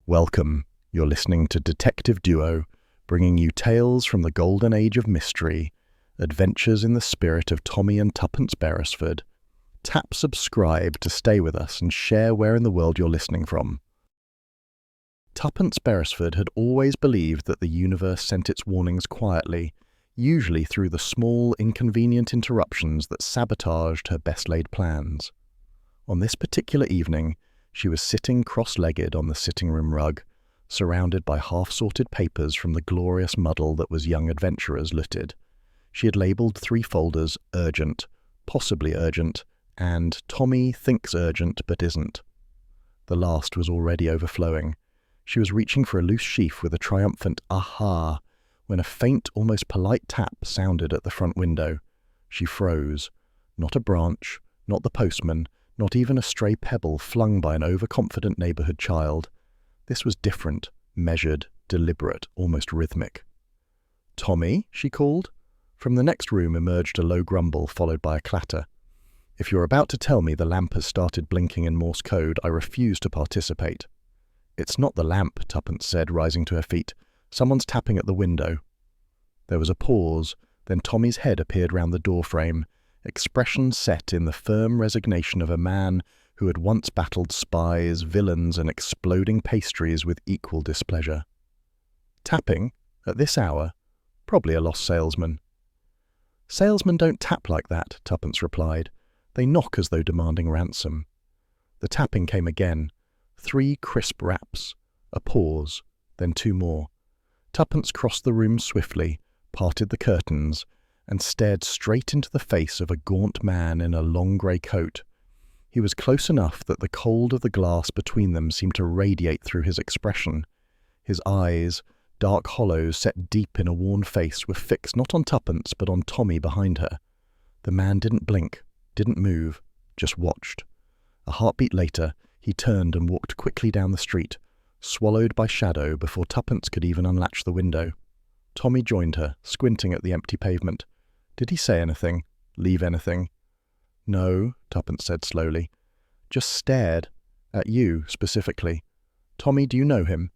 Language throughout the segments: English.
Welcome. You're listening to Detective Duo, bringing you tales from the golden age of mystery, adventures in the spirit of Tommy and Tuppence Beresford. Tap subscribe to stay with us and share where in the world you're listening from. Tuppence Beresford had always believed that the universe sent its warnings quietly, usually through the small, inconvenient interruptions that sabotaged her best-laid plans. On this particular evening, she was sitting cross-legged on the sitting-room rug, surrounded by half-sorted papers from the glorious muddle that was Young Adventurers Limited. She had labelled 3 folders Urgent, Possibly Urgent, and Tommy Thinks Urgent but Isn't. The last was already overflowing. She was reaching for a loose sheaf with a triumphant "aha" when a faint, almost polite tap sounded at the front window. She froze. Not a branch, not the postman, not even a stray pebble flung by an overconfident neighbourhood child. This was different, measured, deliberate, almost rhythmic. "Tommy?" she called. From the next room emerged a low grumble, followed by a clatter. "If you're about to tell me the lamp has started blinking in Morse code, I refuse to participate." "It's not the lamp," Tuppence said, rising to her feet. "Someone's tapping at the window." There was a pause, then Tommy's head appeared round the doorframe, expression set in the firm resignation of a man who had once battled spies, villains, and exploding pastries with equal displeasure. "Tapping? At this hour? Probably a lost salesman." "Salesmen don't tap like that," Tuppence replied. "They knock as though demanding ransom." The tapping came again. 3 crisp raps. A pause, then 2 more. Tuppence crossed the room swiftly, parted the curtains, and stared straight into the face of a gaunt man in a long grey coat. He was close enough that the cold of the glass between them seemed to radiate through his expression. His eyes, dark hollows set deep in a worn face, were fixed not on Tuppence but on Tommy behind her. The man didn't blink, didn't move, just watched. A heartbeat later, he turned and walked quickly down the street, swallowed by shadow before Tuppence could even unlatch the window. Tommy joined her, squinting at the empty pavement. "Did he say anything? Leave anything?" "No," Tuppence said slowly. "Just stared. At you, specifically. Tommy, do you know him?"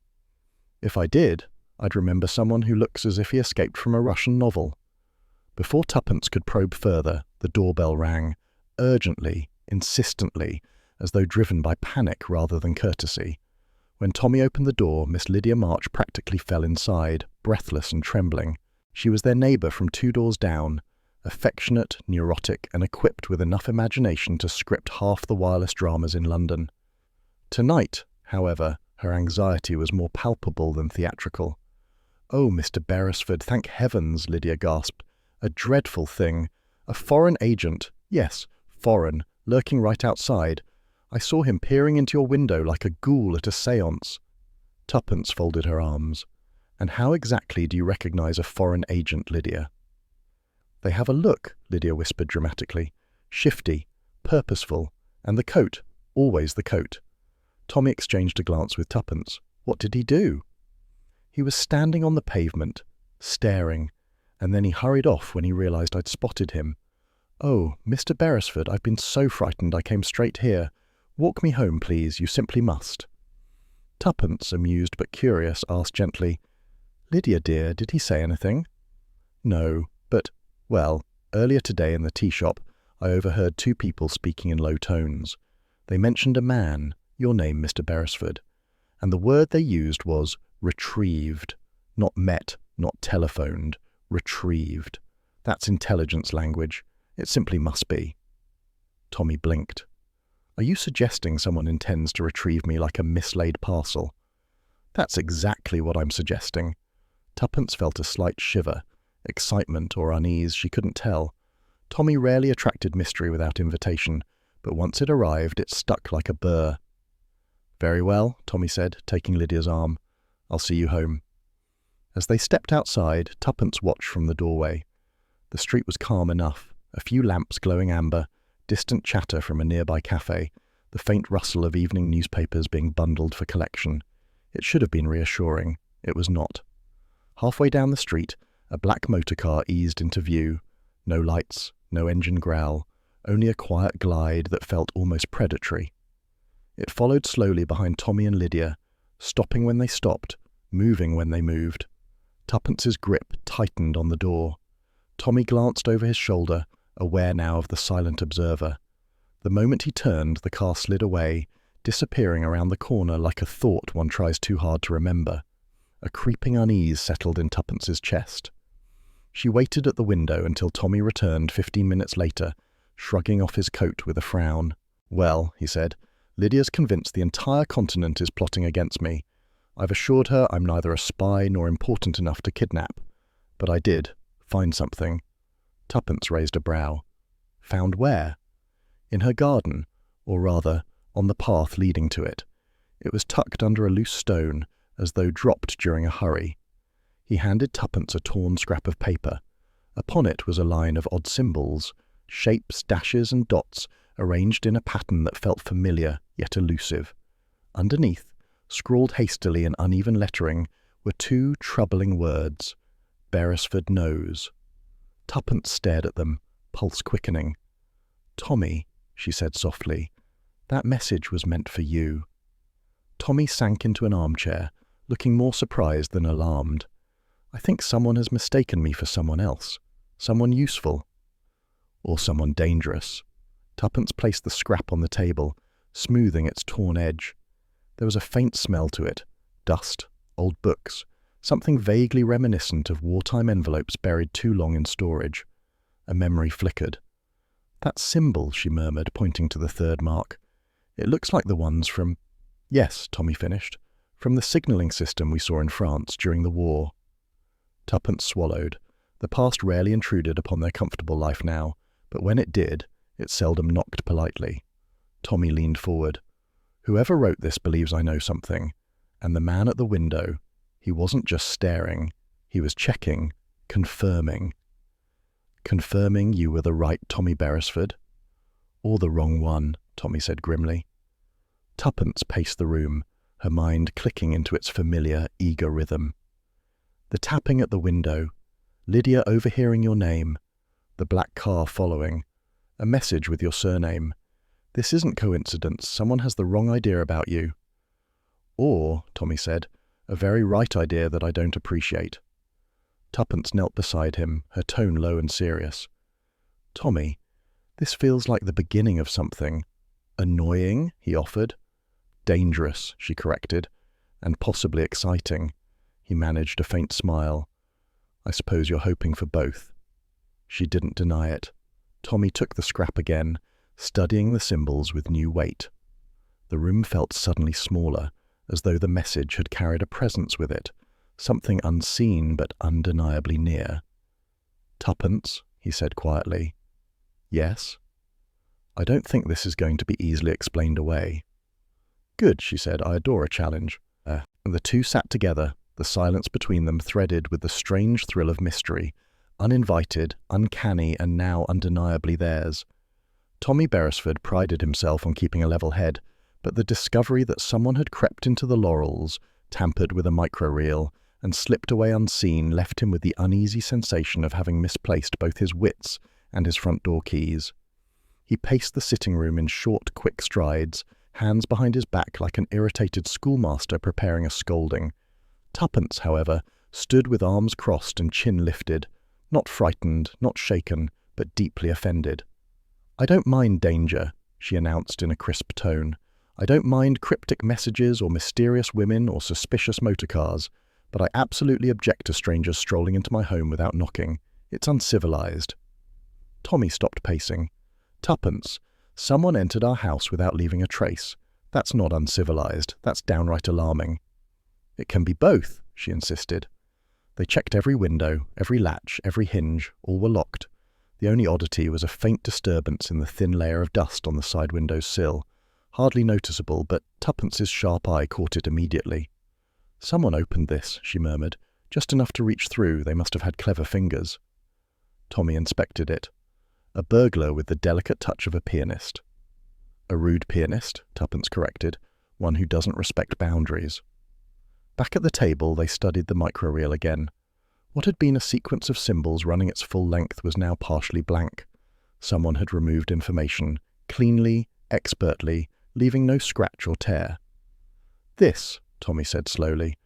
"If I did, I'd remember someone who looks as if he escaped from a Russian novel." Before Tuppence could probe further, the doorbell rang, urgently, insistently, as though driven by panic rather than courtesy. When Tommy opened the door, Miss Lydia March practically fell inside, breathless and trembling. She was their neighbour from 2 doors down, affectionate, neurotic, and equipped with enough imagination to script half the wireless dramas in London. Tonight, however, her anxiety was more palpable than theatrical. "Oh, Mr. Beresford, thank heavens," Lydia gasped. "A dreadful thing. A foreign agent, yes, foreign, lurking right outside. I saw him peering into your window like a ghoul at a séance." Tuppence folded her arms. "And how exactly do you recognize a foreign agent, Lydia?" "They have a look," Lydia whispered dramatically. "Shifty, purposeful, and the coat, always the coat." Tommy exchanged a glance with Tuppence. "What did he do?" "He was standing on the pavement, staring, and then he hurried off when he realized I'd spotted him. Oh, Mr. Beresford, I've been so frightened I came straight here. Walk me home, please, you simply must." Tuppence, amused but curious, asked gently, "Lydia dear, did he say anything?" "No, but, well, earlier today in the tea shop, I overheard 2 people speaking in low tones. They mentioned a man, your name, Mr. Beresford, and the word they used was retrieved. Not met, not telephoned, retrieved. That's intelligence language. It simply must be." Tommy blinked. "Are you suggesting someone intends to retrieve me like a mislaid parcel?" "That's exactly what I'm suggesting." Tuppence felt a slight shiver, excitement or unease, she couldn't tell. Tommy rarely attracted mystery without invitation, but once it arrived, it stuck like a burr. "Very well," Tommy said, taking Lydia's arm. "I'll see you home." As they stepped outside, Tuppence watched from the doorway. The street was calm enough, a few lamps glowing amber, distant chatter from a nearby cafe, the faint rustle of evening newspapers being bundled for collection. It should have been reassuring. It was not. Halfway down the street, a black motorcar eased into view. No lights, no engine growl, only a quiet glide that felt almost predatory. It followed slowly behind Tommy and Lydia, stopping when they stopped, moving when they moved. Tuppence's grip tightened on the door. Tommy glanced over his shoulder, aware now of the silent observer. The moment he turned, the car slid away, disappearing around the corner like a thought one tries too hard to remember. A creeping unease settled in Tuppence's chest. She waited at the window until Tommy returned 15 minutes later, shrugging off his coat with a frown. "Well," he said, "Lydia's convinced the entire continent is plotting against me. I've assured her I'm neither a spy nor important enough to kidnap. But I did find something." Tuppence raised a brow. "Found where?" "In her garden, or rather, on the path leading to it. It was tucked under a loose stone, as though dropped during a hurry." He handed Tuppence a torn scrap of paper. Upon it was a line of odd symbols, shapes, dashes and dots arranged in a pattern that felt familiar, yet elusive. Underneath, scrawled hastily in uneven lettering, were two troubling words: Beresford knows. Tuppence stared at them, pulse quickening. "Tommy," she said softly, "that message was meant for you." Tommy sank into an armchair, looking more surprised than alarmed. "I think someone has mistaken me for someone else. Someone useful. Or someone dangerous." Tuppence placed the scrap on the table, smoothing its torn edge. There was a faint smell to it. Dust, old books, something vaguely reminiscent of wartime envelopes buried too long in storage. A memory flickered. "That symbol," she murmured, pointing to the third mark. "It looks like the ones from—" "Yes," Tommy finished, "from the signalling system we saw in France during the war." Tuppence swallowed. The past rarely intruded upon their comfortable life now, but when it did, it seldom knocked politely. Tommy leaned forward. "Whoever wrote this believes I know something. And the man at the window, he wasn't just staring, he was checking, confirming." "Confirming you were the right Tommy Beresford?" "Or the wrong one," Tommy said grimly. Tuppence paced the room, her mind clicking into its familiar, eager rhythm. The tapping at the window, Lydia overhearing your name, the black car following, a message with your surname. This isn't coincidence. Someone has the wrong idea about you. "Or," Tommy said, "a very right idea that I don't appreciate." Tuppence knelt beside him, her tone low and serious. "Tommy, this feels like the beginning of something." "Annoying," he offered. "Dangerous," she corrected, "and possibly exciting." He managed a faint smile. "I suppose you're hoping for both." She didn't deny it. Tommy took the scrap again, studying the symbols with new weight. The room felt suddenly smaller, as though the message had carried a presence with it, something unseen but undeniably near. "Tuppence," he said quietly. "Yes?" "I don't think this is going to be easily explained away." "Good," she said. "I adore a challenge." The two sat together, the silence between them threaded with the strange thrill of mystery, uninvited, uncanny, and now undeniably theirs. Tommy Beresford prided himself on keeping a level head, but the discovery that someone had crept into the laurels, tampered with a microreel, and slipped away unseen left him with the uneasy sensation of having misplaced both his wits and his front door keys. He paced the sitting room in short, quick strides, hands behind his back like an irritated schoolmaster preparing a scolding. Tuppence, however, stood with arms crossed and chin lifted, not frightened, not shaken, but deeply offended. "I don't mind danger," she announced in a crisp tone. "I don't mind cryptic messages or mysterious women or suspicious motor cars, but I absolutely object to strangers strolling into my home without knocking. It's uncivilized." Tommy stopped pacing. "Tuppence, someone entered our house without leaving a trace. That's not uncivilized. That's downright alarming." "It can be both," she insisted. They checked every window, every latch, every hinge. All were locked. The only oddity was a faint disturbance in the thin layer of dust on the side window's sill. Hardly noticeable, but Tuppence's sharp eye caught it immediately. "Someone opened this," she murmured. "Just enough to reach through. They must have had clever fingers." Tommy inspected it. A burglar with the delicate touch of a pianist. "A rude pianist," Tuppence corrected. "One who doesn't respect boundaries." Back at the table, they studied the microreel again. What had been a sequence of symbols running its full length was now partially blank. Someone had removed information, cleanly, expertly, leaving no scratch or tear. "This," Tommy said slowly,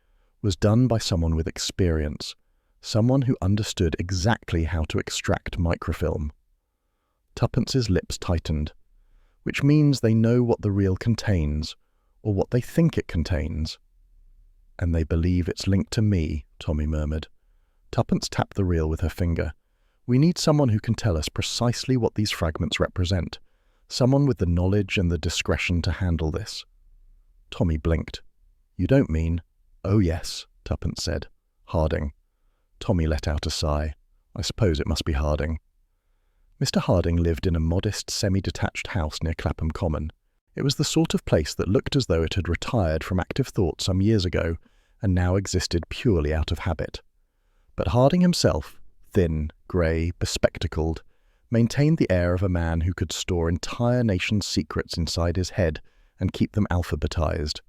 was done by someone with experience, someone who understood exactly how to extract microfilm. Tuppence's lips tightened, which means they know what the reel contains, or what they think it contains. And they believe it's linked to me, Tommy murmured. Tuppence tapped the reel with her finger. We need someone who can tell us precisely what these fragments represent, someone with the knowledge and the discretion to handle this. Tommy blinked. You don't mean? Oh yes, Tuppence said. Harding. Tommy let out a sigh. I suppose it must be Harding. Mr. Harding lived in a modest, semi-detached house near Clapham Common. It was the sort of place that looked as though it had retired from active thought some years ago and now existed purely out of habit. But Harding himself, thin, grey, bespectacled, maintained the air of a man who could store entire nations' secrets inside his head and keep them alphabetized.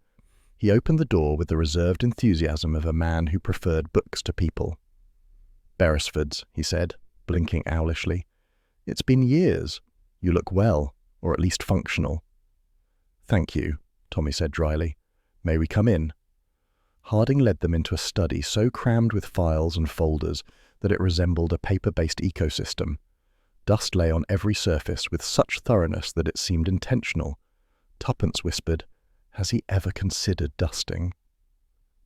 He opened the door with the reserved enthusiasm of a man who preferred books to people. Beresford's, he said, blinking owlishly. It's been years. You look well, or at least functional. Thank you, Tommy said dryly. May we come in? Harding led them into a study so crammed with files and folders that it resembled a paper-based ecosystem. Dust lay on every surface with such thoroughness that it seemed intentional. Tuppence whispered, Has he ever considered dusting?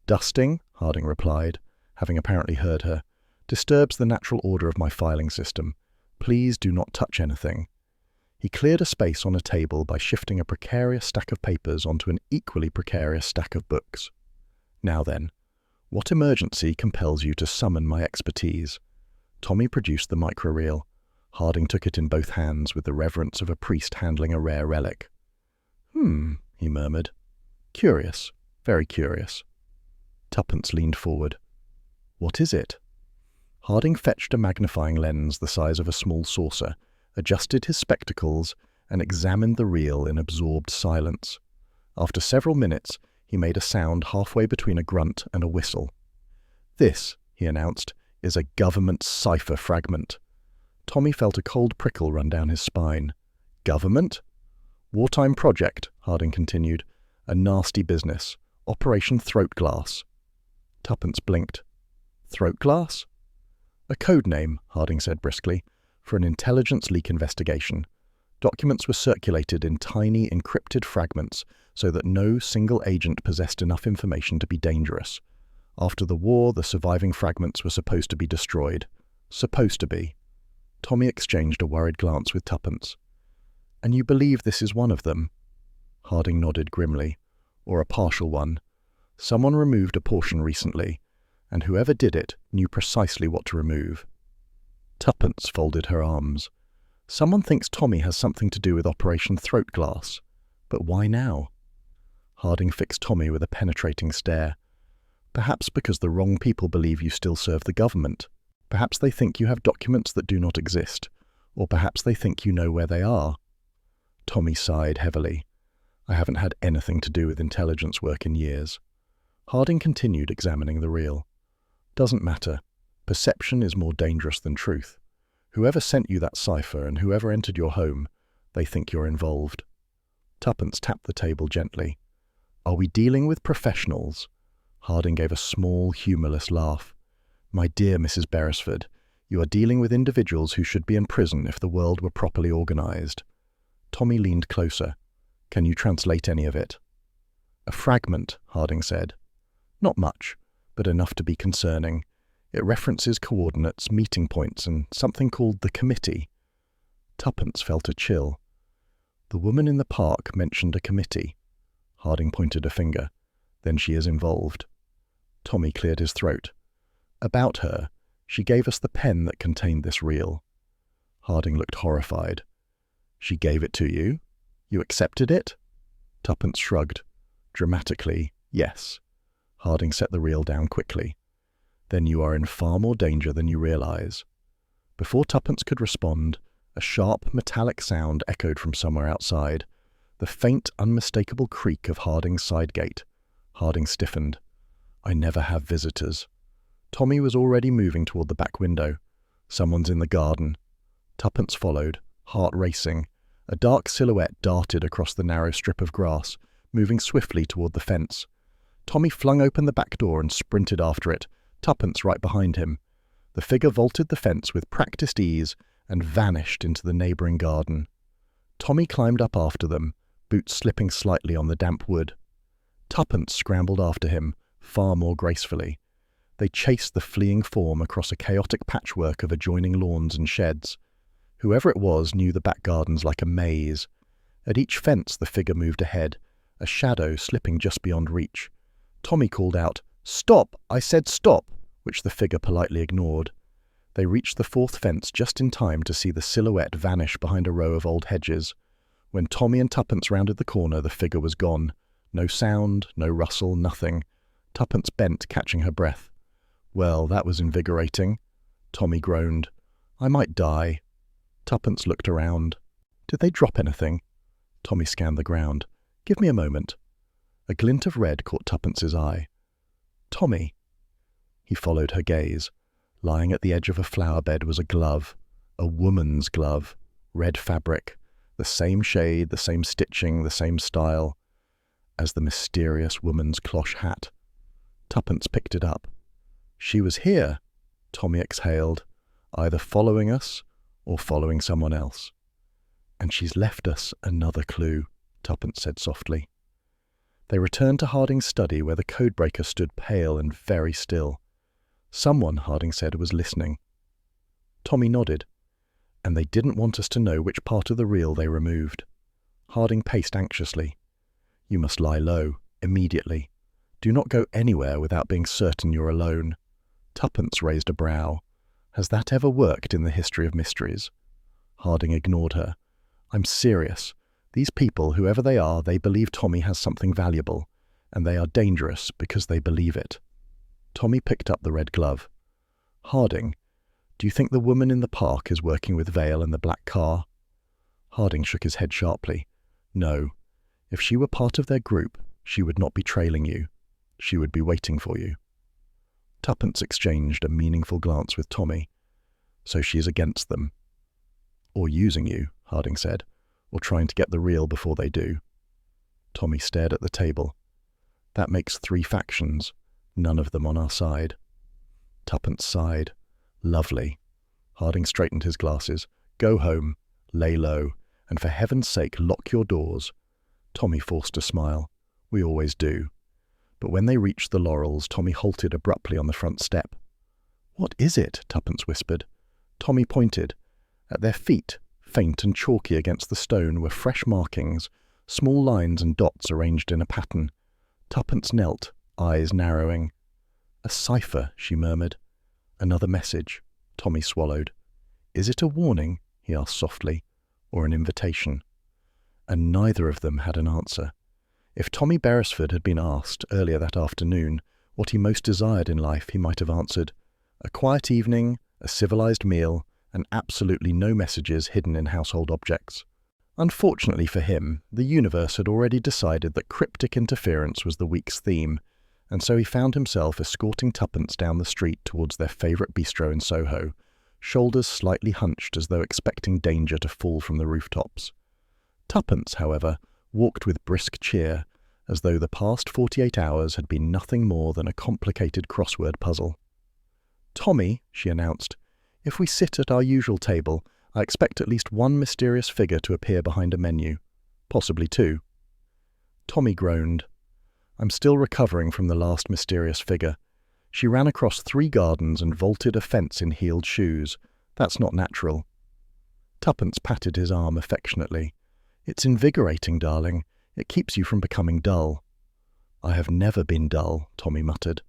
Dusting, Harding replied, having apparently heard her, disturbs the natural order of my filing system. Please do not touch anything. He cleared a space on a table by shifting a precarious stack of papers onto an equally precarious stack of books. Now then, what emergency compels you to summon my expertise? Tommy produced the microreel. Harding took it in both hands with the reverence of a priest handling a rare relic. He murmured. Curious, very curious. Tuppence leaned forward. What is it? Harding fetched a magnifying lens the size of a small saucer, adjusted his spectacles, and examined the reel in absorbed silence. After several minutes, he made a sound halfway between a grunt and a whistle. This, he announced, is a government cipher fragment. Tommy felt a cold prickle run down his spine. Government? Wartime project, Harding continued. A nasty business. Operation Throat Glass. Tuppence blinked. Throat Glass? A code name, Harding said briskly, for an intelligence leak investigation. Documents were circulated in tiny, encrypted fragments so that no single agent possessed enough information to be dangerous. After the war, the surviving fragments were supposed to be destroyed. Supposed to be. Tommy exchanged a worried glance with Tuppence. And you believe this is one of them? Harding nodded grimly. Or a partial one. Someone removed a portion recently, and whoever did it knew precisely what to remove. Tuppence folded her arms. Someone thinks Tommy has something to do with Operation Throat Glass. But why now? Harding fixed Tommy with a penetrating stare. Perhaps because the wrong people believe you still serve the government. Perhaps they think you have documents that do not exist. Or perhaps they think you know where they are. Tommy sighed heavily. I haven't had anything to do with intelligence work in years. Harding continued examining the reel. Doesn't matter. Perception is more dangerous than truth. Whoever sent you that cipher and whoever entered your home, they think you're involved. Tuppence tapped the table gently. Are we dealing with professionals? Harding gave a small, humourless laugh. My dear Mrs. Beresford, you are dealing with individuals who should be in prison if the world were properly organised. Tommy leaned closer. Can you translate any of it? A fragment, Harding said. Not much, but enough to be concerning. It references coordinates, meeting points, and something called the committee. Tuppence felt a chill. The woman in the park mentioned a committee. Harding pointed a finger. Then she is involved. Tommy cleared his throat. About her, she gave us the pen that contained this reel. Harding looked horrified. She gave it to you? You accepted it? Tuppence shrugged. Dramatically, yes. Harding set the reel down quickly. Then you are in far more danger than you realize. Before Tuppence could respond, a sharp, metallic sound echoed from somewhere outside. The faint, unmistakable creak of Harding's side gate. Harding stiffened. I never have visitors. Tommy was already moving toward the back window. Someone's in the garden. Tuppence followed, heart racing. A dark silhouette darted across the narrow strip of grass, moving swiftly toward the fence. Tommy flung open the back door and sprinted after it, Tuppence right behind him. The figure vaulted the fence with practiced ease and vanished into the neighbouring garden. Tommy climbed up after them, boots slipping slightly on the damp wood. Tuppence scrambled after him, far more gracefully. They chased the fleeing form across a chaotic patchwork of adjoining lawns and sheds. Whoever it was knew the back gardens like a maze. At each fence the figure moved ahead, a shadow slipping just beyond reach. Tommy called out, "Stop! I said stop!" which the figure politely ignored. They reached the fourth fence just in time to see the silhouette vanish behind a row of old hedges. When Tommy and Tuppence rounded the corner, the figure was gone. No sound, no rustle, nothing. Tuppence bent, catching her breath. "Well, that was invigorating." Tommy groaned. "I might die." Tuppence looked around. "Did they drop anything?" Tommy scanned the ground. "Give me a moment." A glint of red caught Tuppence's eye. "Tommy." He followed her gaze. Lying at the edge of a flower bed was a glove. A woman's glove. Red fabric. The same shade, the same stitching, the same style as the mysterious woman's cloche hat. Tuppence picked it up. "She was here," Tommy exhaled, "either following us or following someone else." "And she's left us another clue," Tuppence said softly. They returned to Harding's study where the codebreaker stood pale and very still. Someone, Harding said, was listening. Tommy nodded. "And they didn't want us to know which part of the reel they removed." Harding paced anxiously. "You must lie low, immediately. Do not go anywhere without being certain you're alone." Tuppence raised a brow. "Has that ever worked in the history of mysteries?" Harding ignored her. "I'm serious. These people, whoever they are, they believe Tommy has something valuable, and they are dangerous because they believe it." Tommy picked up the red glove. "Harding, do you think the woman in the park is working with Vale and the black car?" Harding shook his head sharply. "No. If she were part of their group, she would not be trailing you. She would be waiting for you." Tuppence exchanged a meaningful glance with Tommy. "So she is against them." "Or using you," Harding said, "or trying to get the reel before they do." Tommy stared at the table. "That makes 3 factions, none of them on our side." Tuppence sighed. "Lovely." Harding straightened his glasses. "Go home, lay low, and for heaven's sake lock your doors." Tommy forced a smile. "We always do." But when they reached the laurels, Tommy halted abruptly on the front step. "What is it?" Tuppence whispered. Tommy pointed. At their feet, faint and chalky against the stone, were fresh markings, small lines and dots arranged in a pattern. Tuppence knelt, eyes narrowing. "A cipher," she murmured. "Another message." Tommy swallowed. "Is it a warning?" he asked softly, "or an invitation?" And neither of them had an answer. If Tommy Beresford had been asked, earlier that afternoon, what he most desired in life, he might have answered, a quiet evening, a civilized meal, and absolutely no messages hidden in household objects. Unfortunately for him, the universe had already decided that cryptic interference was the week's theme, and so he found himself escorting Tuppence down the street towards their favourite bistro in Soho, shoulders slightly hunched as though expecting danger to fall from the rooftops. Tuppence, however, walked with brisk cheer, as though the past 48 hours had been nothing more than a complicated crossword puzzle. "Tommy," she announced, "if we sit at our usual table, I expect at least one mysterious figure to appear behind a menu. Possibly 2. Tommy groaned. "I'm still recovering from the last mysterious figure. She ran across 3 gardens and vaulted a fence in heeled shoes. That's not natural." Tuppence patted his arm affectionately. "It's invigorating, darling. It keeps you from becoming dull." "I have never been dull," Tommy muttered.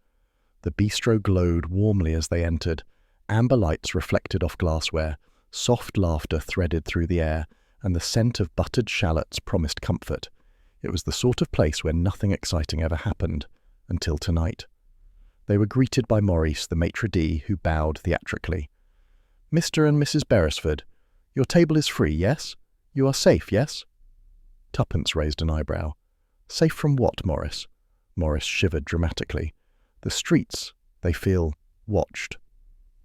The bistro glowed warmly as they entered. Amber lights reflected off glassware, soft laughter threaded through the air, and the scent of buttered shallots promised comfort. It was the sort of place where nothing exciting ever happened, until tonight. They were greeted by Maurice, the maitre d', who bowed theatrically. "Mr. and Mrs. Beresford, your table is free, yes? You are safe, yes?" Tuppence raised an eyebrow. "Safe from what, Maurice?" Maurice shivered dramatically. "The streets, they feel watched."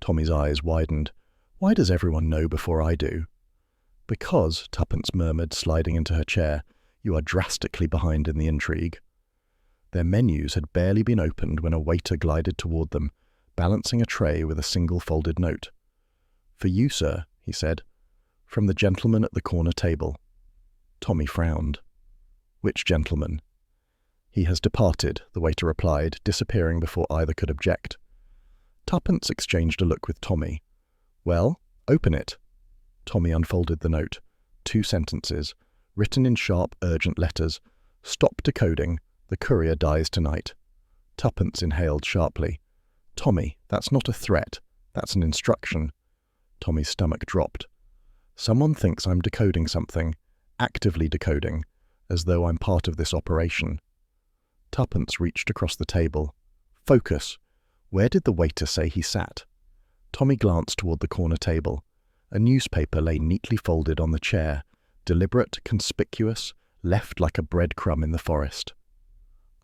Tommy's eyes widened. "Why does everyone know before I do?" "Because," Tuppence murmured, sliding into her chair, "you are drastically behind in the intrigue." Their menus had barely been opened when a waiter glided toward them, balancing a tray with a single folded note. "For you, sir," he said, "from the gentleman at the corner table." Tommy frowned. "Which gentleman?" "He has departed," the waiter replied, disappearing before either could object. Tuppence exchanged a look with Tommy. "Well, open it." Tommy unfolded the note. 2 sentences, written in sharp, urgent letters. "Stop decoding. The courier dies tonight." Tuppence inhaled sharply. "Tommy, that's not a threat. That's an instruction." Tommy's stomach dropped. "Someone thinks I'm decoding something, actively decoding, as though I'm part of this operation." Tuppence reached across the table. "Focus. Where did the waiter say he sat?" Tommy glanced toward the corner table. A newspaper lay neatly folded on the chair, deliberate, conspicuous, left like a breadcrumb in the forest.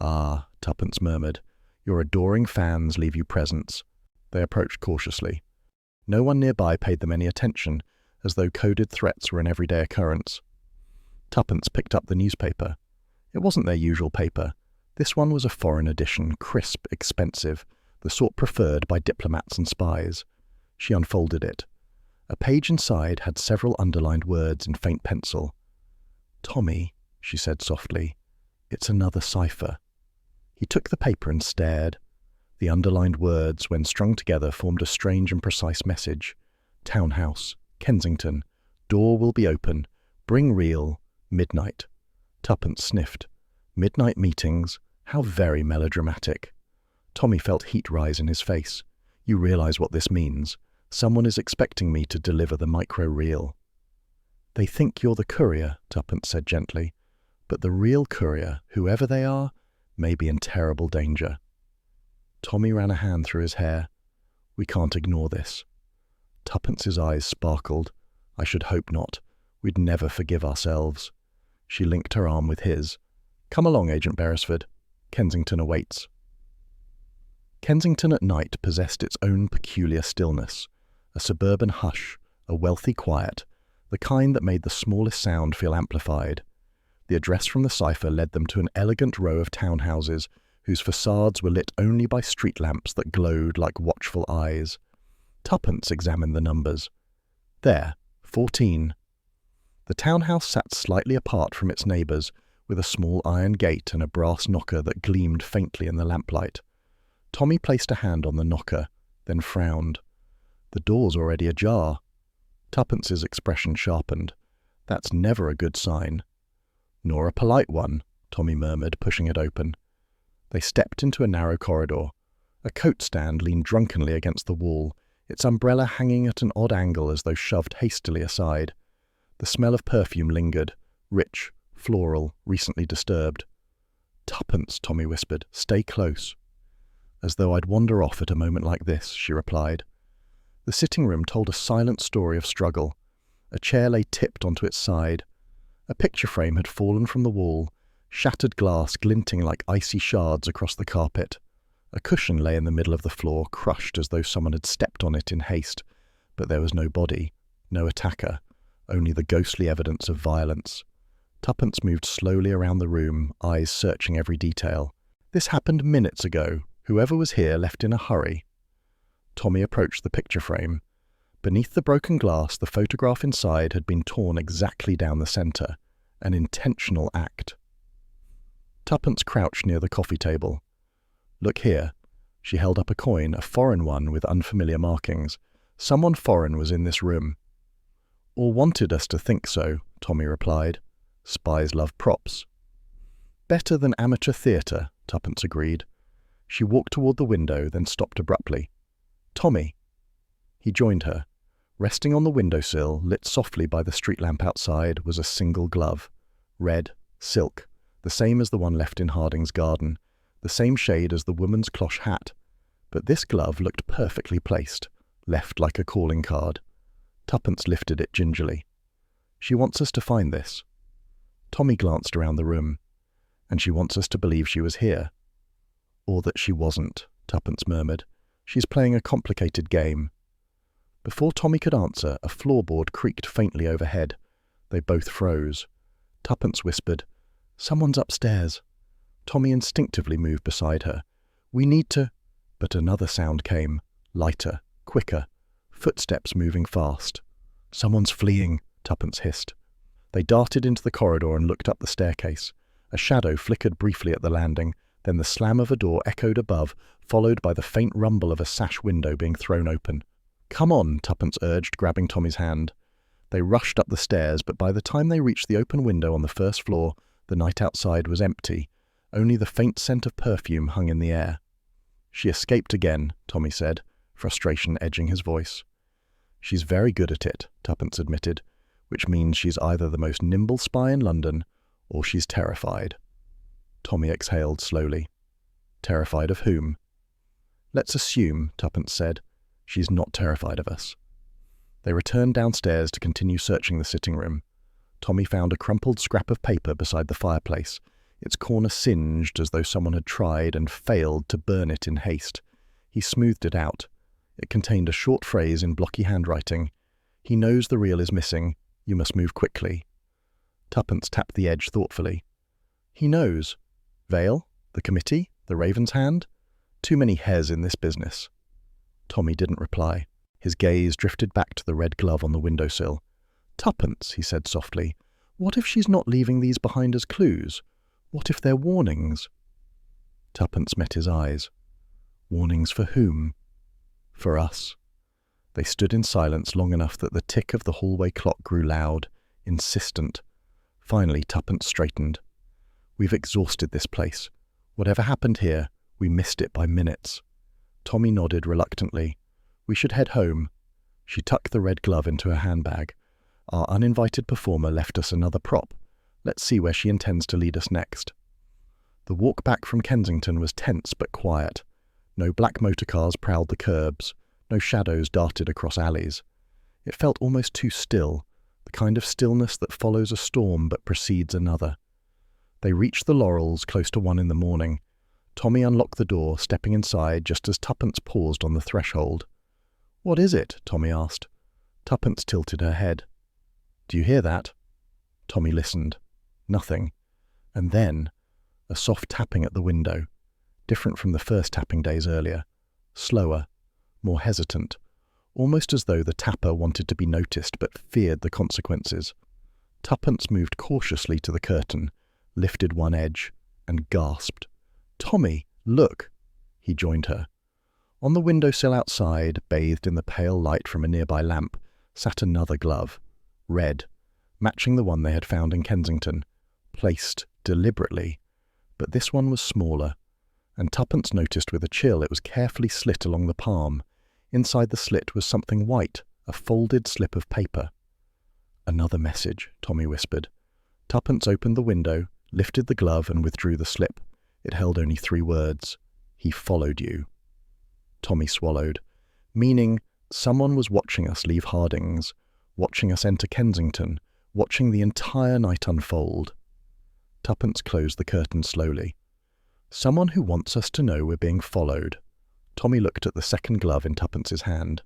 "Ah," Tuppence murmured, "your adoring fans leave you presents." They approached cautiously. No one nearby paid them any attention, as though coded threats were an everyday occurrence. Tuppence picked up the newspaper. It wasn't their usual paper. This one was a foreign edition, crisp, expensive, the sort preferred by diplomats and spies. She unfolded it. A page inside had several underlined words in faint pencil. "Tommy," she said softly, "it's another cipher." He took the paper and stared. The underlined words, when strung together, formed a strange and precise message. "Townhouse, Kensington. Door will be open. Bring real. Midnight." Tuppence sniffed. Midnight meetings? How very melodramatic. Tommy felt heat rise in his face. "You realize what this means. Someone is expecting me to deliver the micro-reel." "They think you're the courier," Tuppence said gently. "But the real courier, whoever they are, may be in terrible danger." Tommy ran a hand through his hair. "We can't ignore this." Tuppence's eyes sparkled. "I should hope not. We'd never forgive ourselves." She linked her arm with his. "Come along, Agent Beresford. Kensington awaits." Kensington at night possessed its own peculiar stillness. A suburban hush, a wealthy quiet, the kind that made the smallest sound feel amplified. The address from the cipher led them to an elegant row of townhouses whose facades were lit only by street lamps that glowed like watchful eyes. Tuppence examined the numbers. There, 14. The townhouse sat slightly apart from its neighbours, with a small iron gate and a brass knocker that gleamed faintly in the lamplight. Tommy placed a hand on the knocker, then frowned. "The door's already ajar." Tuppence's expression sharpened. "That's never a good sign." "Nor a polite one," Tommy murmured, pushing it open. They stepped into a narrow corridor. A coat stand leaned drunkenly against the wall, its umbrella hanging at an odd angle as though shoved hastily aside. The smell of perfume lingered, rich, floral, recently disturbed. "Tuppence," Tommy whispered, "stay close." "As though I'd wander off at a moment like this," she replied. The sitting room told a silent story of struggle. A chair lay tipped onto its side. A picture frame had fallen from the wall, shattered glass glinting like icy shards across the carpet. A cushion lay in the middle of the floor, crushed as though someone had stepped on it in haste. But there was no body, no attacker, only the ghostly evidence of violence. Tuppence moved slowly around the room, eyes searching every detail. "This happened minutes ago. Whoever was here left in a hurry." Tommy approached the picture frame. Beneath the broken glass, the photograph inside had been torn exactly down the centre. An intentional act. Tuppence crouched near the coffee table. "Look here." She held up a coin, a foreign one with unfamiliar markings. "Someone foreign was in this room." "Or wanted us to think so," Tommy replied. "Spies love props." "Better than amateur theatre," Tuppence agreed. She walked toward the window, then stopped abruptly. "Tommy." He joined her. Resting on the windowsill, lit softly by the street lamp outside, was a single glove. Red, silk, the same as the one left in Harding's garden, the same shade as the woman's cloche hat. But this glove looked perfectly placed, left like a calling card. Tuppence lifted it gingerly. "She wants us to find this." Tommy glanced around the room. "And she wants us to believe she was here." "Or that she wasn't," Tuppence murmured. "She's playing a complicated game." Before Tommy could answer, a floorboard creaked faintly overhead. They both froze. Tuppence whispered, "Someone's upstairs." Tommy instinctively moved beside her. "We need to—" But another sound came, lighter, quicker, footsteps moving fast. "Someone's fleeing," Tuppence hissed. They darted into the corridor and looked up the staircase. A shadow flickered briefly at the landing, then the slam of a door echoed above, followed by the faint rumble of a sash window being thrown open. "Come on," Tuppence urged, grabbing Tommy's hand. They rushed up the stairs, but by the time they reached the open window on the first floor, the night outside was empty. Only the faint scent of perfume hung in the air. "She escaped again," Tommy said, frustration edging his voice. "She's very good at it," Tuppence admitted, "which means she's either the most nimble spy in London, or she's terrified." Tommy exhaled slowly. "Terrified of whom?" "Let's assume," Tuppence said, "she's not terrified of us." They returned downstairs to continue searching the sitting room. Tommy found a crumpled scrap of paper beside the fireplace, its corner singed as though someone had tried and failed to burn it in haste. He smoothed it out. It contained a short phrase in blocky handwriting. "He knows the reel is missing. You must move quickly." Tuppence tapped the edge thoughtfully. "He knows. Vale? The committee? The Raven's Hand? Too many hares in this business." Tommy didn't reply. His gaze drifted back to the red glove on the windowsill. "Tuppence," he said softly, "what if she's not leaving these behind as clues? What if they're warnings?" Tuppence met his eyes. "Warnings for whom?" "For us." They stood in silence long enough that the tick of the hallway clock grew loud, insistent. Finally, Tuppence straightened. "We've exhausted this place. Whatever happened here, we missed it by minutes." Tommy nodded reluctantly. "We should head home." She tucked the red glove into her handbag. "Our uninvited performer left us another prop. Let's see where she intends to lead us next." The walk back from Kensington was tense but quiet. No black motorcars prowled the curbs. No shadows darted across alleys. It felt almost too still, the kind of stillness that follows a storm but precedes another. They reached the Laurels close to 1 in the morning. Tommy unlocked the door, stepping inside just as Tuppence paused on the threshold. "What is it?" Tommy asked. Tuppence tilted her head. "Do you hear that?" Tommy listened. Nothing. And then, a soft tapping at the window, different from the first tapping days earlier. Slower, more hesitant, almost as though the tapper wanted to be noticed but feared the consequences. Tuppence moved cautiously to the curtain, lifted one edge, and gasped. "Tommy, look!" He joined her. On the windowsill outside, bathed in the pale light from a nearby lamp, sat another glove, red, matching the one they had found in Kensington, placed deliberately. But this one was smaller, and Tuppence noticed with a chill it was carefully slit along the palm. Inside the slit was something white, a folded slip of paper. "Another message," Tommy whispered. Tuppence opened the window, lifted the glove and withdrew the slip. It held only 3 words. "He followed you." Tommy swallowed. Meaning, someone was watching us leave Harding's, watching us enter Kensington, watching the entire night unfold. Tuppence closed the curtain slowly. "Someone who wants us to know we're being followed." Tommy looked at the second glove in Tuppence's hand.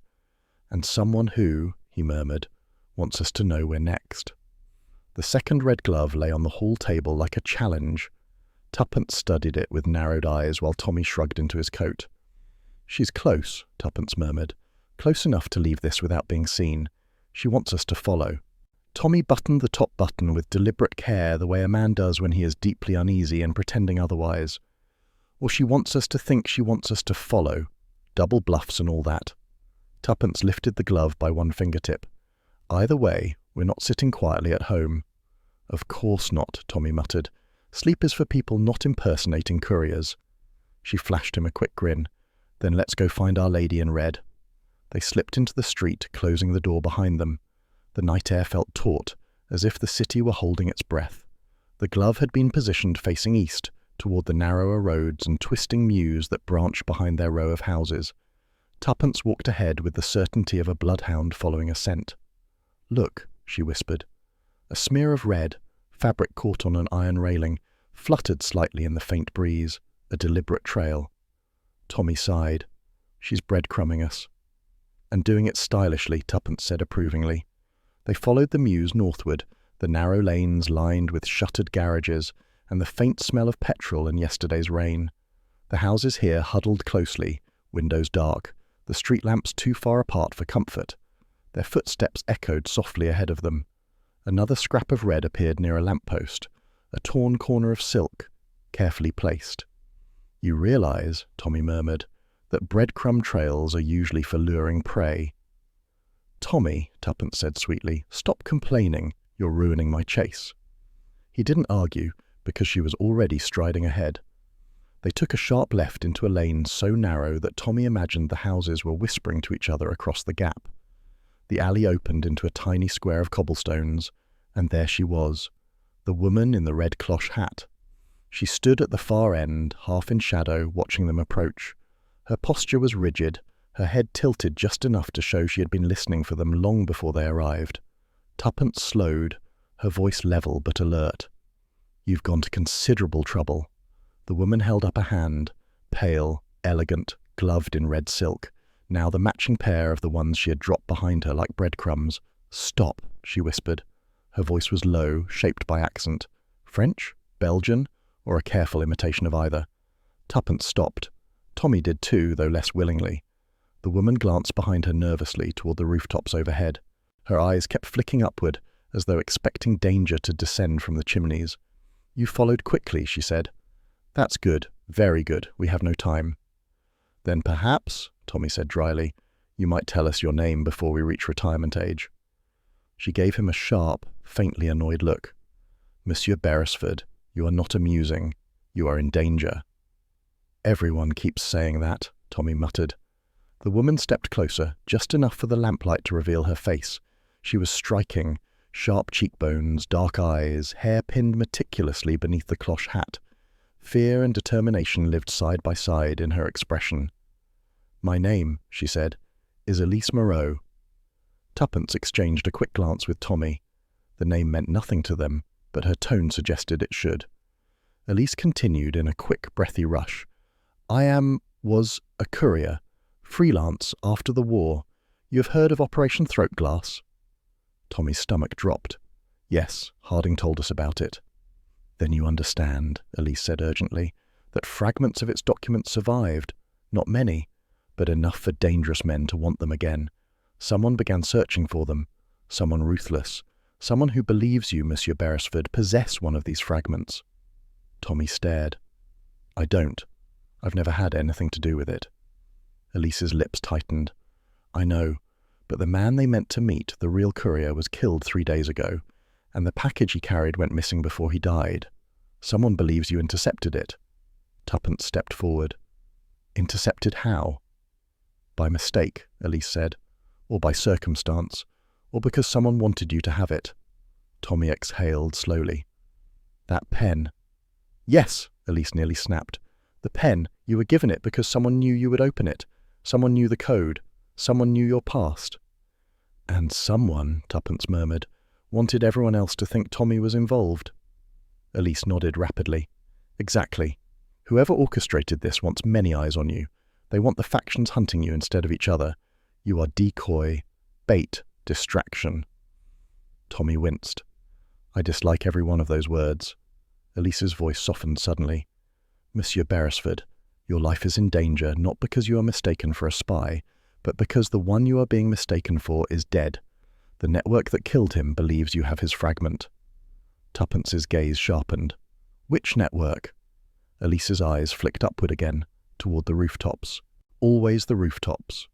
"And someone who," he murmured, "wants us to know we're next." The second red glove lay on the hall table like a challenge. Tuppence studied it with narrowed eyes while Tommy shrugged into his coat. "She's close," Tuppence murmured. "Close enough to leave this without being seen. She wants us to follow." Tommy buttoned the top button with deliberate care, the way a man does when he is deeply uneasy and pretending otherwise. "Or she wants us to think she wants us to follow. Double bluffs and all that." Tuppence lifted the glove by one fingertip. "Either way, we're not sitting quietly at home." "Of course not," Tommy muttered. "Sleep is for people not impersonating couriers." She flashed him a quick grin. "Then let's go find Our Lady in Red." They slipped into the street, closing the door behind them. The night air felt taut, as if the city were holding its breath. The glove had been positioned facing east, toward the narrower roads and twisting mews that branched behind their row of houses. Tuppence walked ahead with the certainty of a bloodhound following a scent. "Look," she whispered. A smear of red, fabric caught on an iron railing, fluttered slightly in the faint breeze, a deliberate trail. Tommy sighed. "She's breadcrumbing us." "And doing it stylishly," Tuppence said approvingly. They followed the mews northward, the narrow lanes lined with shuttered garages, and the faint smell of petrol and yesterday's rain. The houses here huddled closely, windows dark, the street lamps too far apart for comfort. Their footsteps echoed softly ahead of them. Another scrap of red appeared near a lamppost, a torn corner of silk, carefully placed. "You realize," Tommy murmured, "that breadcrumb trails are usually for luring prey." "Tommy," Tuppence said sweetly, "stop complaining. You're ruining my chase." He didn't argue, because she was already striding ahead. They took a sharp left into a lane so narrow that Tommy imagined the houses were whispering to each other across the gap. The alley opened into a tiny square of cobblestones, and there she was, the woman in the red cloche hat. She stood at the far end, half in shadow, watching them approach. Her posture was rigid, her head tilted just enough to show she had been listening for them long before they arrived. Tuppence slowed, her voice level but alert. "You've gone to considerable trouble." The woman held up a hand, pale, elegant, gloved in red silk, now the matching pair of the ones she had dropped behind her like breadcrumbs. "Stop," she whispered. Her voice was low, shaped by accent. French? Belgian? Or a careful imitation of either? Tuppence stopped. Tommy did too, though less willingly. The woman glanced behind her nervously toward the rooftops overhead. Her eyes kept flicking upward, as though expecting danger to descend from the chimneys. "You followed quickly," she said. "That's good, very good. We have no time." "Then perhaps," Tommy said dryly, "you might tell us your name before we reach retirement age." She gave him a sharp, faintly annoyed look. "Monsieur Beresford, you are not amusing. You are in danger." "Everyone keeps saying that," Tommy muttered. The woman stepped closer, just enough for the lamplight to reveal her face. She was striking, sharp cheekbones, dark eyes, hair pinned meticulously beneath the cloche hat. Fear and determination lived side by side in her expression. "My name," she said, "is Elise Moreau." Tuppence exchanged a quick glance with Tommy. The name meant nothing to them, but her tone suggested it should. Elise continued in a quick, breathy rush. "Was a courier. Freelance, after the war. You have heard of Operation Throat Glass?" Tommy's stomach dropped. "Yes, Harding told us about it." "Then you understand," Elise said urgently, "that fragments of its documents survived. Not many, but enough for dangerous men to want them again. Someone began searching for them. Someone ruthless. Someone who believes you, Monsieur Beresford, possess one of these fragments." Tommy stared. "I don't. I've never had anything to do with it." Elise's lips tightened. "I know, but the man they meant to meet, the real courier, was killed 3 days ago, and the package he carried went missing before he died. Someone believes you intercepted it." Tuppence stepped forward. "Intercepted how?" "By mistake," Elise said, "or by circumstance, or because someone wanted you to have it." Tommy exhaled slowly. "That pen." "Yes," Elise nearly snapped. "The pen. You were given it because someone knew you would open it. Someone knew the code. Someone knew your past." "And someone," Tuppence murmured, "wanted everyone else to think Tommy was involved." Elise nodded rapidly. "Exactly. Whoever orchestrated this wants many eyes on you. They want the factions hunting you instead of each other. You are decoy, bait, distraction." Tommy winced. "I dislike every one of those words." Elise's voice softened suddenly. "Monsieur Beresford, your life is in danger not because you are mistaken for a spy, but because the one you are being mistaken for is dead. The network that killed him believes you have his fragment." Tuppence's gaze sharpened. "Which network?" Elise's eyes flicked upward again, toward the rooftops. "Always the rooftops."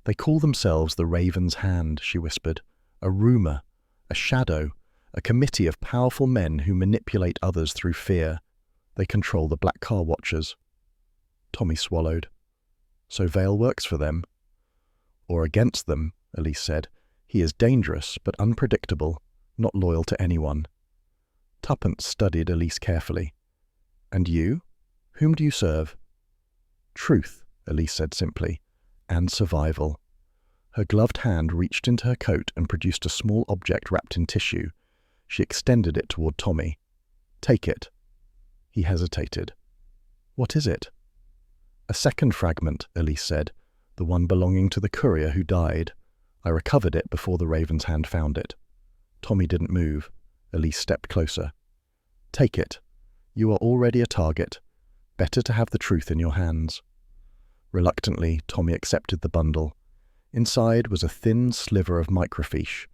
"They call themselves the Raven's Hand," she whispered. "A rumour, a shadow, a committee of powerful men who manipulate others through fear. They control the black car watchers." Tommy swallowed. "So Vale works for them?" "Or against them," Elise said. "He is dangerous, but unpredictable, not loyal to anyone." Tuppence studied Elise carefully. "And you? Whom do you serve?" "Truth," Elise said simply, "and survival." Her gloved hand reached into her coat and produced a small object wrapped in tissue. She extended it toward Tommy. "Take it." He hesitated. "What is it?" "A second fragment," Elise said, "the one belonging to the courier who died. I recovered it before the Raven's Hand found it." Tommy didn't move. Elise stepped closer. "Take it. You are already a target. Better to have the truth in your hands. Reluctantly, Tommy accepted the bundle. Inside was a thin sliver of microfiche,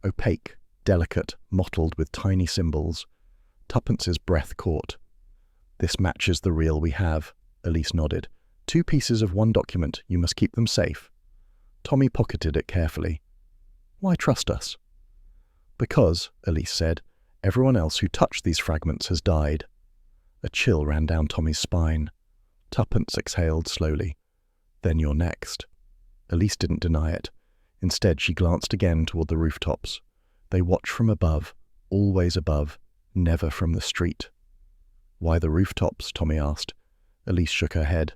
opaque, delicate, mottled with tiny symbols. Tuppence's breath caught. This matches the reel we have, Elise nodded. 2 pieces of 1 document, you must keep them safe. Tommy pocketed it carefully. Why trust us? Because, Elise said, everyone else who touched these fragments has died. A chill ran down Tommy's spine. Tuppence exhaled slowly. Then you're next. Elise didn't deny it. Instead, she glanced again toward the rooftops. They watched from above, always above, never from the street. Why the rooftops? Tommy asked. Elise shook her head.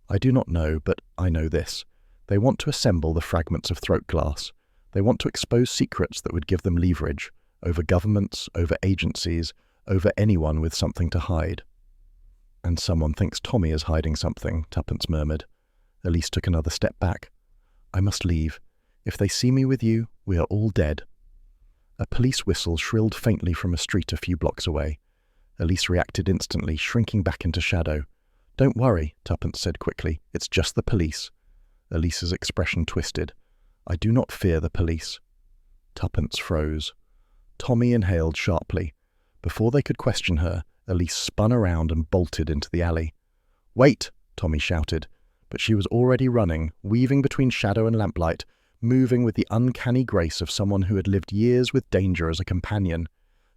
I do not know, but I know this. They want to assemble the fragments of throat glass. They want to expose secrets that would give them leverage over governments, over agencies, over anyone with something to hide. And someone thinks Tommy is hiding something, Tuppence murmured. Elise took another step back. I must leave. If they see me with you, we are all dead. A police whistle shrilled faintly from a street a few blocks away. Elise reacted instantly, shrinking back into shadow. Don't worry, Tuppence said quickly. It's just the police. Elise's expression twisted. I do not fear the police. Tuppence froze. Tommy inhaled sharply. Before they could question her, Elise spun around and bolted into the alley. Wait, Tommy shouted. But she was already running, weaving between shadow and lamplight, moving with the uncanny grace of someone who had lived years with danger as a companion.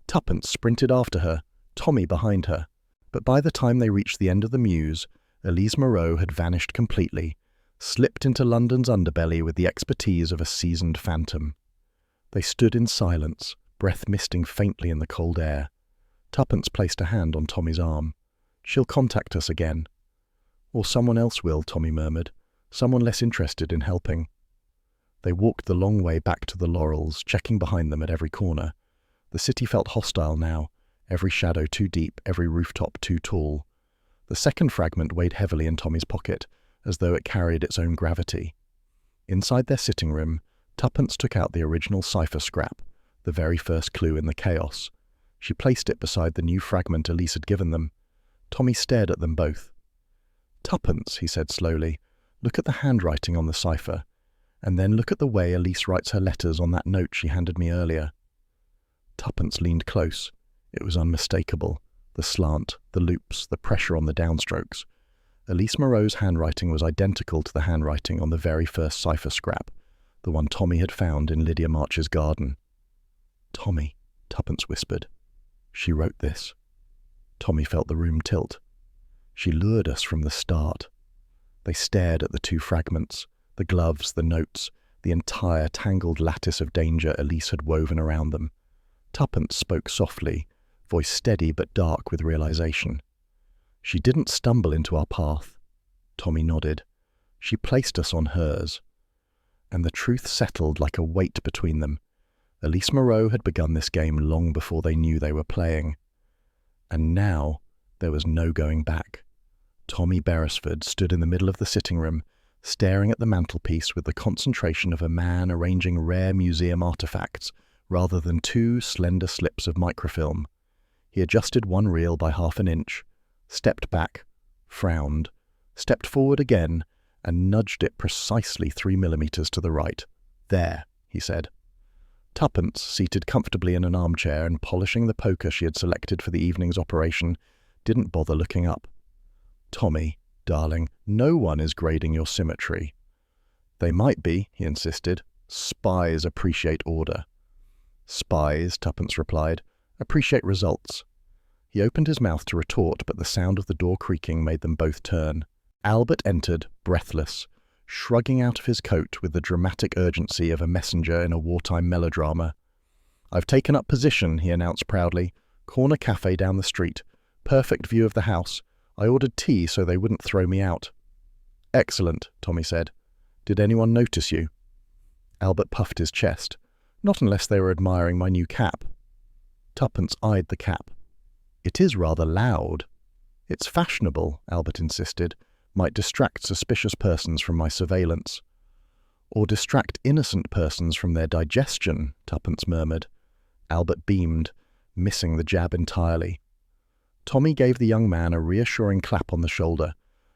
Tuppence sprinted after her, Tommy behind her. But by the time they reached the end of the mews, Elise Moreau had vanished completely, slipped into London's underbelly with the expertise of a seasoned phantom. They stood in silence, breath misting faintly in the cold air. Tuppence placed a hand on Tommy's arm. She'll contact us again. Or someone else will, Tommy murmured. Someone less interested in helping. They walked the long way back to the Laurels, checking behind them at every corner. The city felt hostile now, every shadow too deep, every rooftop too tall. The second fragment weighed heavily in Tommy's pocket, as though it carried its own gravity. Inside their sitting room, Tuppence took out the original cipher scrap, the very first clue in the chaos. She placed it beside the new fragment Elise had given them. Tommy stared at them both. Tuppence, he said slowly, look at the handwriting on the cipher, and then look at the way Elise writes her letters on that note she handed me earlier. Tuppence leaned close. It was unmistakable. The slant, the loops, the pressure on the downstrokes. Elise Moreau's handwriting was identical to the handwriting on the very first cipher scrap, the one Tommy had found in Lydia March's garden. Tommy, Tuppence whispered. She wrote this. Tommy felt the room tilt. She lured us from the start. They stared at the 2 fragments, the gloves, the notes, the entire tangled lattice of danger Elise had woven around them. Tuppence spoke softly, voice steady but dark with realization. She didn't stumble into our path. Tommy nodded. She placed us on hers. And the truth settled like a weight between them. Elise Moreau had begun this game long before they knew they were playing. And now there was no going back. Tommy Beresford stood in the middle of the sitting room, staring at the mantelpiece with the concentration of a man arranging rare museum artifacts rather than 2 slender slips of microfilm. He adjusted one reel by half an inch, stepped back, frowned, stepped forward again, and nudged it precisely 3 millimeters to the right. There, he said. Tuppence, seated comfortably in an armchair and polishing the poker she had selected for the evening's operation, didn't bother looking up. Tommy, darling, no one is grading your symmetry. They might be, he insisted. Spies appreciate order. Spies, Tuppence replied, appreciate results. He opened his mouth to retort, but the sound of the door creaking made them both turn. Albert entered, breathless, shrugging out of his coat with the dramatic urgency of a messenger in a wartime melodrama. I've taken up position, he announced proudly. Corner cafe down the street. Perfect view of the house. I ordered tea so they wouldn't throw me out. Excellent, Tommy said. Did anyone notice you? Albert puffed his chest. Not unless they were admiring my new cap. Tuppence eyed the cap. It is rather loud. It's fashionable, Albert insisted. Might distract suspicious persons from my surveillance. Or distract innocent persons from their digestion, Tuppence murmured. Albert beamed, missing the jab entirely. Tommy gave the young man a reassuring clap on the shoulder.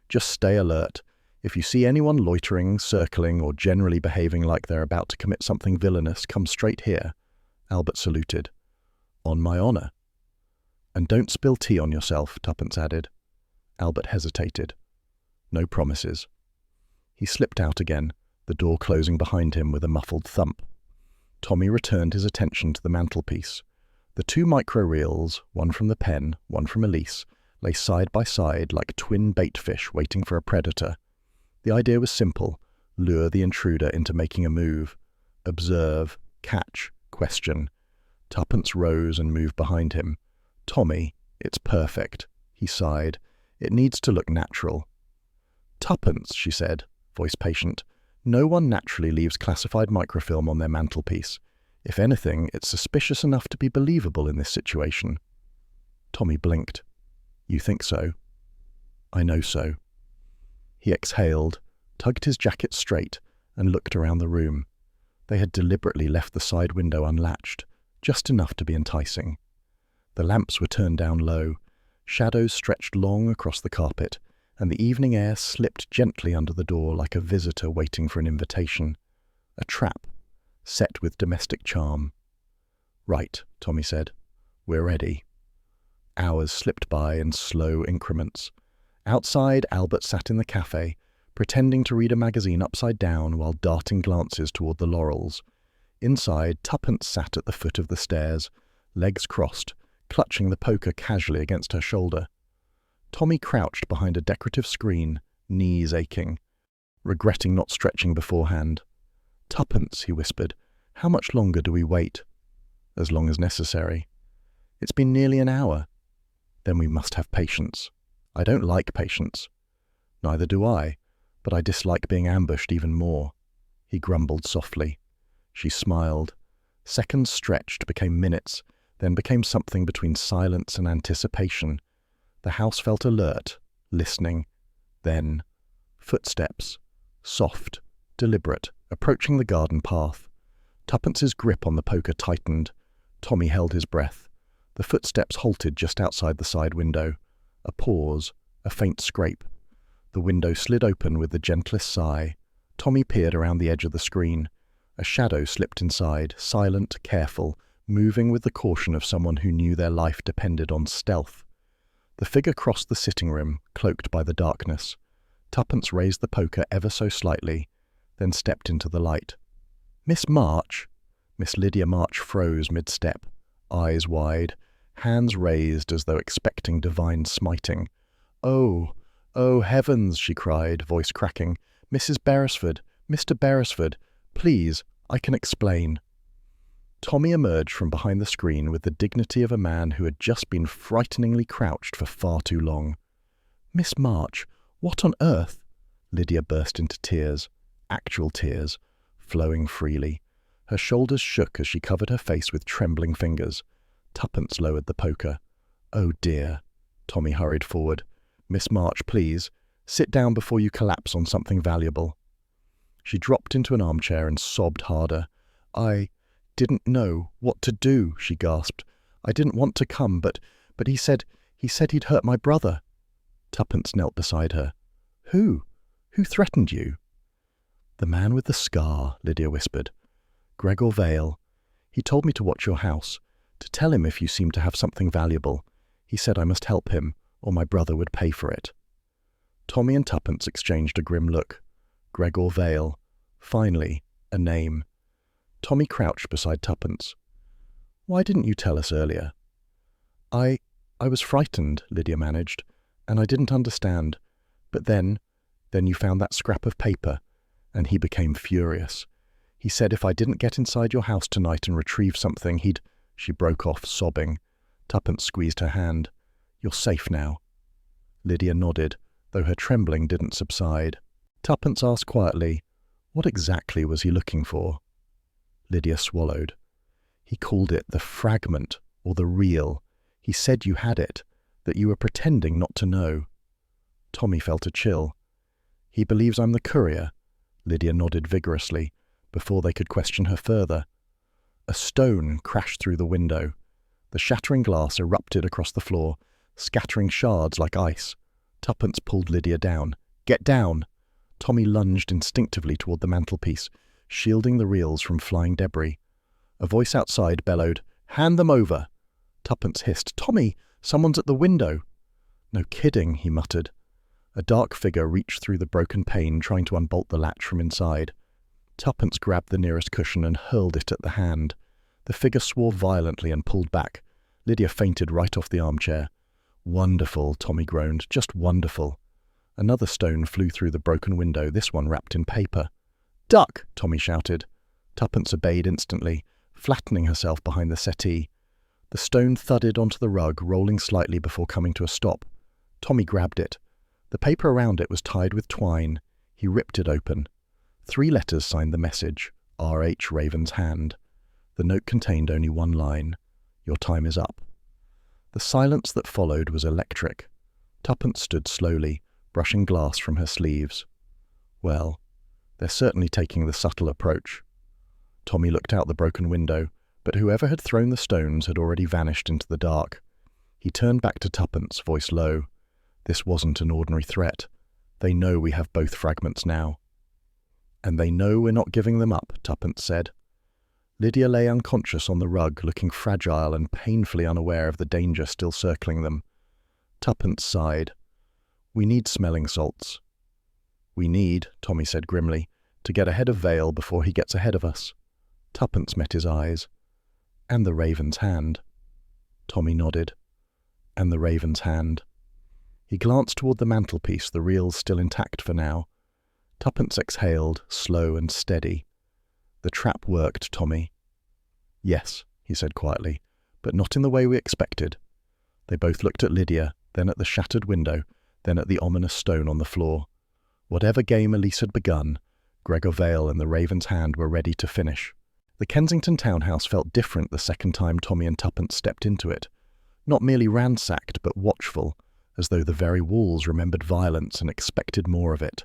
Just stay alert. If you see anyone loitering, circling, or generally behaving like they're about to commit something villainous, come straight here. Albert saluted. On my honour. And don't spill tea on yourself, Tuppence added. Albert hesitated. No promises. He slipped out again, the door closing behind him with a muffled thump. Tommy returned his attention to the mantelpiece. The two micro-reels, one from the pen, one from Elise, lay side by side like twin baitfish waiting for a predator. The idea was simple: lure the intruder into making a move. Observe, catch, question. Tuppence rose and moved behind him. Tommy, it's perfect, he sighed. It needs to look natural. Tuppence, she said, voice patient. No one naturally leaves classified microfilm on their mantelpiece. If anything, it's suspicious enough to be believable in this situation. Tommy blinked. You think so? I know so. He exhaled, tugged his jacket straight, and looked around the room. They had deliberately left the side window unlatched, just enough to be enticing. The lamps were turned down low, shadows stretched long across the carpet, and the evening air slipped gently under the door like a visitor waiting for an invitation. A trap, set with domestic charm. Right, Tommy said. We're ready. Hours slipped by in slow increments. Outside, Albert sat in the cafe, pretending to read a magazine upside down while darting glances toward the laurels. Inside, Tuppence sat at the foot of the stairs, legs crossed, clutching the poker casually against her shoulder. Tommy crouched behind a decorative screen, knees aching, regretting not stretching beforehand. Tuppence, he whispered, how much longer do we wait? As long as necessary. It's been nearly an hour. Then we must have patience. I don't like patience. Neither do I, but I dislike being ambushed even more. He grumbled softly. She smiled. Seconds stretched, became minutes, then became something between silence and anticipation. The house felt alert, listening. Then, footsteps, soft, deliberate, approaching the garden path. Tuppence's grip on the poker tightened. Tommy held his breath. The footsteps halted just outside the side window. A pause, a faint scrape. The window slid open with the gentlest sigh. Tommy peered around the edge of the screen. A shadow slipped inside, silent, careful, moving with the caution of someone who knew their life depended on stealth. The figure crossed the sitting room, cloaked by the darkness. Tuppence raised the poker ever so slightly, then stepped into the light. Miss March? Miss Lydia March froze mid-step, eyes wide, hands raised as though expecting divine smiting. Oh, oh heavens, she cried, voice cracking. Mrs. Beresford, Mr. Beresford, please, I can explain. Tommy emerged from behind the screen with the dignity of a man who had just been frighteningly crouched for far too long. Miss March, what on earth? Lydia burst into tears, actual tears, flowing freely. Her shoulders shook as she covered her face with trembling fingers. Tuppence lowered the poker. Oh dear. Tommy hurried forward. Miss March, please, sit down before you collapse on something valuable. She dropped into an armchair and sobbed harder. I didn't know what to do, she gasped. I didn't want to come, but he said he'd hurt my brother. Tuppence knelt beside her. Who? Who threatened you? The man with the scar, Lydia whispered. Gregor Vale. He told me to watch your house, to tell him if you seemed to have something valuable. He said I must help him, or my brother would pay for it. Tommy and Tuppence exchanged a grim look. Gregor Vale. Finally, a name. Tommy crouched beside Tuppence. Why didn't you tell us earlier? I was frightened, Lydia managed, and I didn't understand. But then you found that scrap of paper, and he became furious. He said if I didn't get inside your house tonight and retrieve something, he'd... She broke off, sobbing. Tuppence squeezed her hand. You're safe now. Lydia nodded, though her trembling didn't subside. Tuppence asked quietly, what exactly was he looking for? Lydia swallowed. He called it the fragment, or the real. He said you had it, that you were pretending not to know. Tommy felt a chill. He believes I'm the courier. Lydia nodded vigorously, before they could question her further. A stone crashed through the window. The shattering glass erupted across the floor, scattering shards like ice. Tuppence pulled Lydia down. "Get down!" Tommy lunged instinctively toward the mantelpiece, shielding the reels from flying debris. A voice outside bellowed, "Hand them over!" Tuppence hissed, "Tommy, someone's at the window!" "No kidding," he muttered. A dark figure reached through the broken pane, trying to unbolt the latch from inside. Tuppence grabbed the nearest cushion and hurled it at the hand. The figure swore violently and pulled back. Lydia fainted right off the armchair. "Wonderful," Tommy groaned, "just wonderful." Another stone flew through the broken window, this one wrapped in paper. "Duck!" Tommy shouted. Tuppence obeyed instantly, flattening herself behind the settee. The stone thudded onto the rug, rolling slightly before coming to a stop. Tommy grabbed it. The paper around it was tied with twine. He ripped it open. 3 letters signed the message, R.H. Raven's hand. The note contained only one line, "Your time is up." The silence that followed was electric. Tuppence stood slowly, brushing glass from her sleeves. Well, they're certainly taking the subtle approach. Tommy looked out the broken window, but whoever had thrown the stones had already vanished into the dark. He turned back to Tuppence, voice low. "This wasn't an ordinary threat. They know we have both fragments now." "And they know we're not giving them up," Tuppence said. Lydia lay unconscious on the rug, looking fragile and painfully unaware of the danger still circling them. Tuppence sighed. "We need smelling salts." "We need," Tommy said grimly, "to get ahead of Vale before he gets ahead of us." Tuppence met his eyes. "And the Raven's hand." Tommy nodded. "And the Raven's hand." He glanced toward the mantelpiece, the reels still intact for now. Tuppence exhaled, slow and steady. "The trap worked, Tommy." "Yes," he said quietly, "but not in the way we expected." They both looked at Lydia, then at the shattered window, then at the ominous stone on the floor. Whatever game Elise had begun, Gregor Vale and the Raven's hand were ready to finish. The Kensington townhouse felt different the second time Tommy and Tuppence stepped into it. Not merely ransacked, but watchful, as though the very walls remembered violence and expected more of it.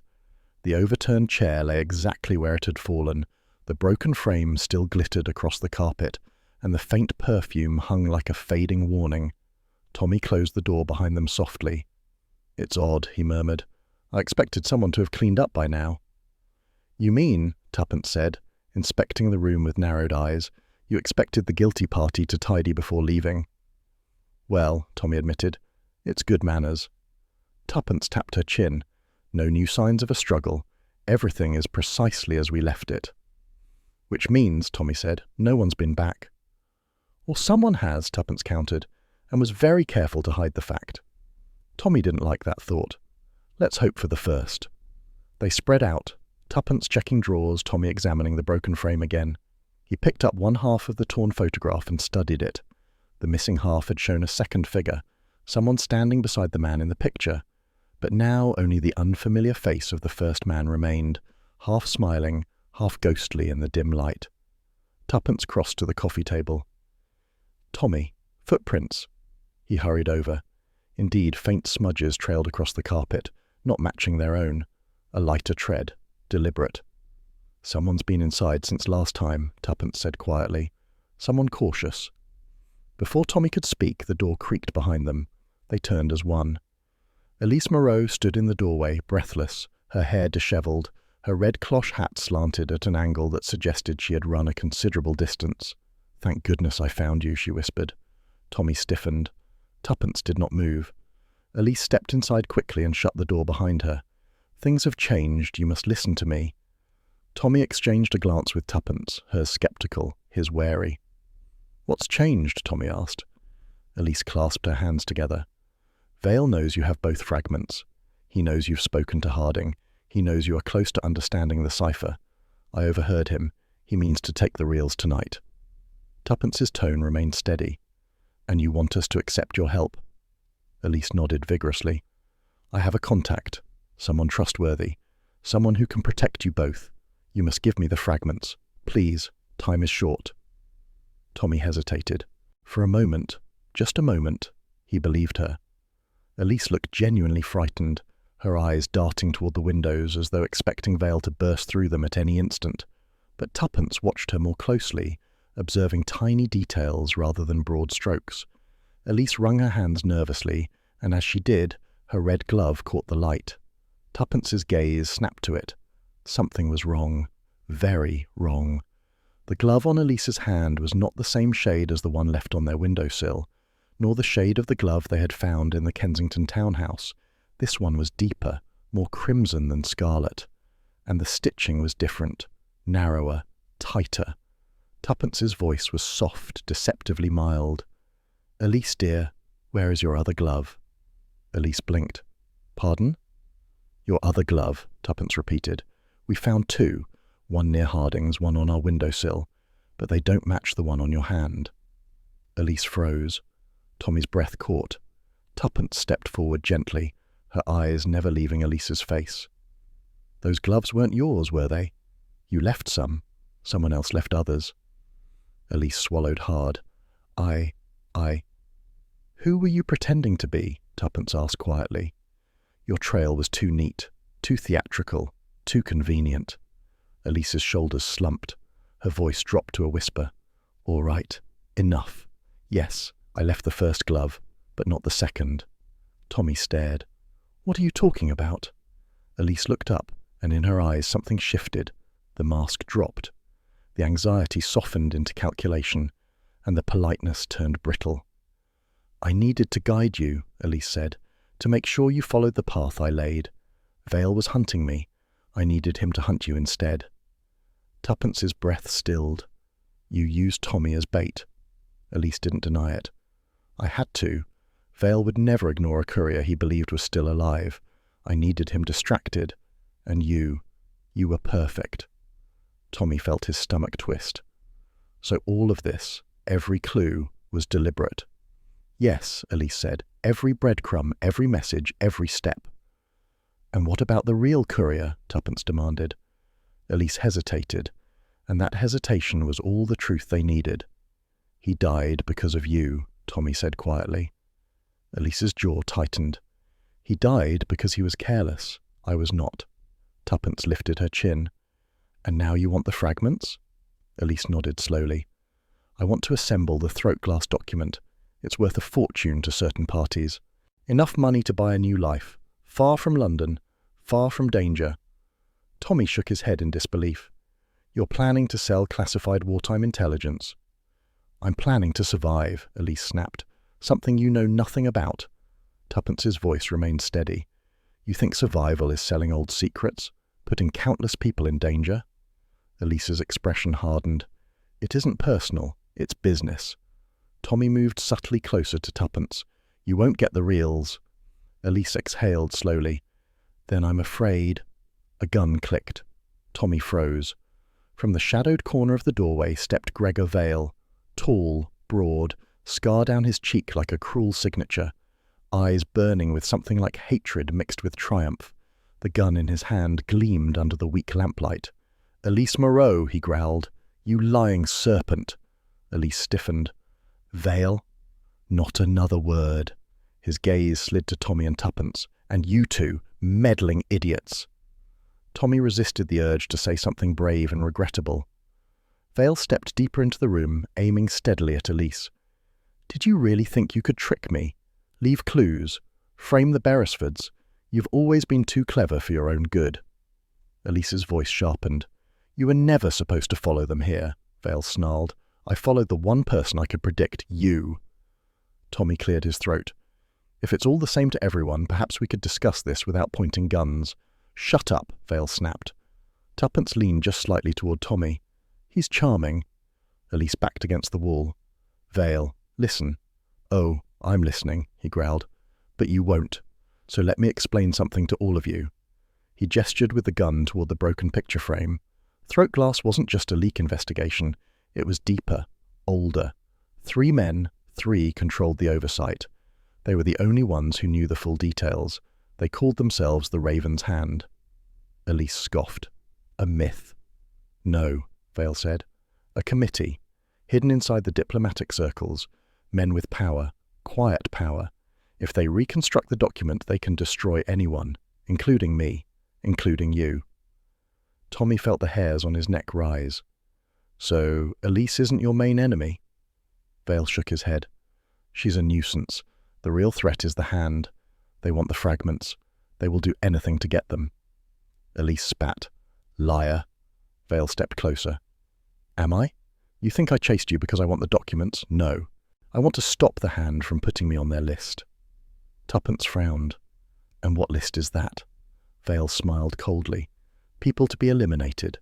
The overturned chair lay exactly where it had fallen. The broken frame still glittered across the carpet, and the faint perfume hung like a fading warning. Tommy closed the door behind them softly. "It's odd," he murmured. "I expected someone to have cleaned up by now." "You mean," Tuppence said, inspecting the room with narrowed eyes, "you expected the guilty party to tidy before leaving." "Well," Tommy admitted, "it's good manners." Tuppence tapped her chin. "No new signs of a struggle. Everything is precisely as we left it." "Which means," Tommy said, "no one's been back." "Or someone has," Tuppence countered, and was very careful to hide the fact. Tommy didn't like that thought. "Let's hope for the first." They spread out, Tuppence checking drawers, Tommy examining the broken frame again. He picked up one half of the torn photograph and studied it. The missing half had shown a second figure, someone standing beside the man in the picture. But now only the unfamiliar face of the first man remained, half smiling, half ghostly in the dim light. Tuppence crossed to the coffee table. "Tommy, footprints." He hurried over. Indeed, faint smudges trailed across the carpet, not matching their own. A lighter tread, deliberate. "Someone's been inside since last time," Tuppence said quietly. "Someone cautious." Before Tommy could speak, the door creaked behind them. They turned as one. Elise Moreau stood in the doorway, breathless, her hair dishevelled, her red cloche hat slanted at an angle that suggested she had run a considerable distance. "Thank goodness I found you," she whispered. Tommy stiffened. Tuppence did not move. Elise stepped inside quickly and shut the door behind her. "Things have changed. You must listen to me." Tommy exchanged a glance with Tuppence, hers sceptical, his wary. "What's changed?" Tommy asked. Elise clasped her hands together. "Vale knows you have both fragments. He knows you've spoken to Harding. He knows you are close to understanding the cipher. I overheard him. He means to take the reels tonight." Tuppence's tone remained steady. "And you want us to accept your help?" Elise nodded vigorously. "I have a contact, someone trustworthy, someone who can protect you both. You must give me the fragments. Please, time is short." Tommy hesitated. For a moment, just a moment, he believed her. Elise looked genuinely frightened, her eyes darting toward the windows as though expecting Vale to burst through them at any instant. But Tuppence watched her more closely, observing tiny details rather than broad strokes. Elise wrung her hands nervously, and as she did, her red glove caught the light. Tuppence's gaze snapped to it. Something was wrong. Very wrong. The glove on Elise's hand was not the same shade as the one left on their windowsill, nor the shade of the glove they had found in the Kensington townhouse. This one was deeper, more crimson than scarlet. And the stitching was different, narrower, tighter. Tuppence's voice was soft, deceptively mild. "Elise, dear, where is your other glove?" Elise blinked. "Pardon?" "Your other glove," Tuppence repeated. "We found two, one near Harding's, one on our windowsill, but they don't match the one on your hand." Elise froze. Tommy's breath caught. Tuppence stepped forward gently, her eyes never leaving Elise's face. "Those gloves weren't yours, were they? You left some. Someone else left others." Elise swallowed hard. I... Who were you pretending to be?" Tuppence asked quietly. "Your trail was too neat, too theatrical, too convenient." Elise's shoulders slumped. Her voice dropped to a whisper. "All right. Enough. Yes, I left the first glove, but not the second." Tommy stared. "What are you talking about?" Elise looked up, and in her eyes something shifted. The mask dropped. The anxiety softened into calculation, and the politeness turned brittle. "I needed to guide you," Elise said, "to make sure you followed the path I laid. Vale was hunting me. I needed him to hunt you instead." Tuppence's breath stilled. "You used Tommy as bait." Elise didn't deny it. "I had to. Vale would never ignore a courier he believed was still alive. I needed him distracted. And you were perfect." Tommy felt his stomach twist. "So all of this, every clue, was deliberate?" "Yes," Elise said. "Every breadcrumb, every message, every step." "And what about the real courier?" Tuppence demanded. Elise hesitated, and that hesitation was all the truth they needed. "He died because of you," Tommy said quietly. Elise's jaw tightened. "He died because he was careless. I was not." Tuppence lifted her chin. "And now you want the fragments?" Elise nodded slowly. "I want to assemble the throat glass document. It's worth a fortune to certain parties. Enough money to buy a new life. Far from London. Far from danger." Tommy shook his head in disbelief. "You're planning to sell classified wartime intelligence?" "I'm planning to survive," Elise snapped. "Something you know nothing about." Tuppence's voice remained steady. "You think survival is selling old secrets? Putting countless people in danger?" Elise's expression hardened. "It isn't personal. It's business." Tommy moved subtly closer to Tuppence. "You won't get the reals." Elise exhaled slowly. "Then I'm afraid—" A gun clicked. Tommy froze. From the shadowed corner of the doorway stepped Gregor Vale, tall, broad, scar down his cheek like a cruel signature, eyes burning with something like hatred mixed with triumph. The gun in his hand gleamed under the weak lamplight. "Elise Moreau," he growled. "You lying serpent." Elise stiffened. "Vale?" "Not another word." His gaze slid to Tommy and Tuppence. "And you two, meddling idiots." Tommy resisted the urge to say something brave and regrettable. Vale stepped deeper into the room, aiming steadily at Elise. "Did you really think you could trick me? Leave clues? Frame the Beresfords? You've always been too clever for your own good." Elise's voice sharpened. "You were never supposed to follow them here," Vale snarled. "I followed the one person I could predict, you." Tommy cleared his throat. "If it's all the same to everyone, perhaps we could discuss this without pointing guns." "Shut up," Vale snapped. Tuppence leaned just slightly toward Tommy. "He's charming." Elise backed against the wall. "Vale, listen." "Oh, I'm listening," he growled. "But you won't. So let me explain something to all of you." He gestured with the gun toward the broken picture frame. Throat glass wasn't just a leak investigation. It was deeper, older. 3 men, 3 controlled the oversight. They were the only ones who knew the full details. They called themselves the Raven's Hand. Elise scoffed. "A myth." "No," Vale said. "A committee, hidden inside the diplomatic circles, men with power, quiet power. If they reconstruct the document, they can destroy anyone, including me, including you." Tommy felt the hairs on his neck rise. "So, Elise isn't your main enemy?" Vale shook his head. "She's a nuisance, The real threat is the hand. They want the fragments. They will do anything to get them. Elise spat. Liar. Vale stepped closer. Am I? You think I chased you because I want the documents? No. I want to stop the hand from putting me on their list. Tuppence frowned. And what list is that? Vale smiled coldly. People to be eliminated.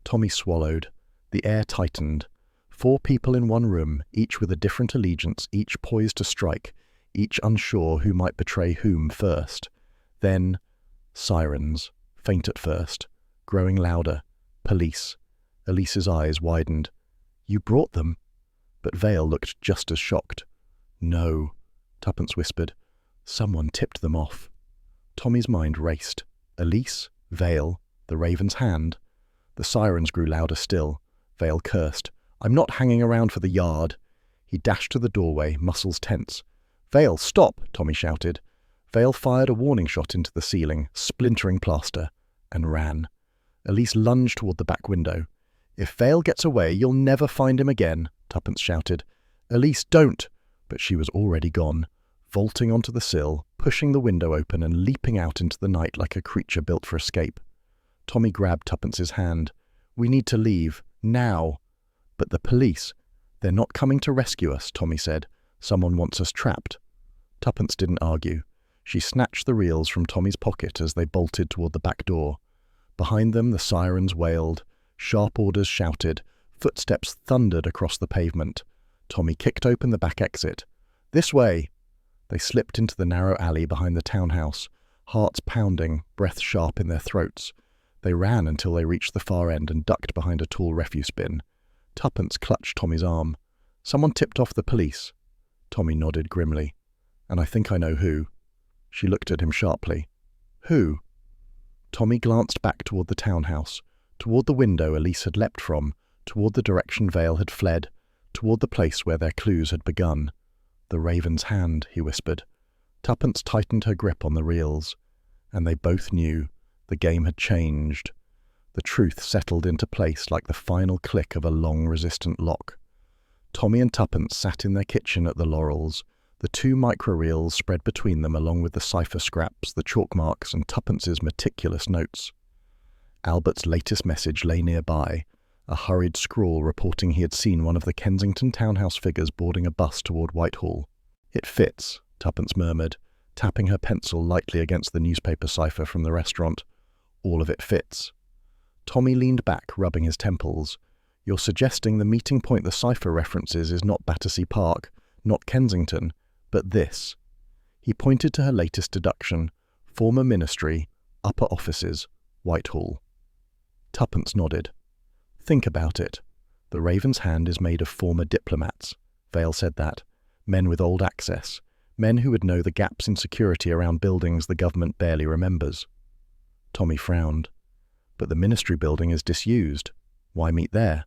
Tommy swallowed. The air tightened. 4 people in one room, each with a different allegiance, each poised to strike, each unsure who might betray whom first. Then, sirens, faint at first, growing louder. Police. Elise's eyes widened. You brought them? But Vale looked just as shocked. No, Tuppence whispered. Someone tipped them off. Tommy's mind raced. Elise? Vale? The Raven's hand? The sirens grew louder still. Vale cursed. I'm not hanging around for the yard. He dashed to the doorway, muscles tense. Vale, stop, Tommy shouted. Vale fired a warning shot into the ceiling, splintering plaster, and ran. Elise lunged toward the back window. If Vale gets away, you'll never find him again, Tuppence shouted. Elise, don't! But she was already gone, vaulting onto the sill, pushing the window open and leaping out into the night like a creature built for escape. Tommy grabbed Tuppence's hand. We need to leave. Now. But the police. They're not coming to rescue us, Tommy said. Someone wants us trapped. Tuppence didn't argue. She snatched the reels from Tommy's pocket as they bolted toward the back door. Behind them, the sirens wailed. Sharp orders shouted. Footsteps thundered across the pavement. Tommy kicked open the back exit. This way! They slipped into the narrow alley behind the townhouse, hearts pounding, breath sharp in their throats. They ran until they reached the far end and ducked behind a tall refuse bin. Tuppence clutched Tommy's arm. Someone tipped off the police. Tommy nodded grimly. And I think I know who. She looked at him sharply. Who? Tommy glanced back toward the townhouse, toward the window Elise had leapt from, toward the direction Vale had fled, toward the place where their clues had begun. The Raven's hand, he whispered. Tuppence tightened her grip on the reels. And they both knew. The game had changed. The truth settled into place like the final click of a long, resistant lock. Tommy and Tuppence sat in their kitchen at the Laurels, the 2 micro-reels spread between them along with the cipher scraps, the chalk marks, and Tuppence's meticulous notes. Albert's latest message lay nearby, a hurried scrawl reporting he had seen one of the Kensington townhouse figures boarding a bus toward Whitehall. It fits, Tuppence murmured, tapping her pencil lightly against the newspaper cipher from the restaurant. All of it fits. Tommy leaned back, rubbing his temples. You're suggesting the meeting point the cipher references is not Battersea Park, not Kensington, but this. He pointed to her latest deduction. Former ministry, upper offices, Whitehall. Tuppence nodded. Think about it. The Raven's hand is made of former diplomats. Vale said that. Men with old access. Men who would know the gaps in security around buildings the government barely remembers. Tommy frowned. But the ministry building is disused. Why meet there?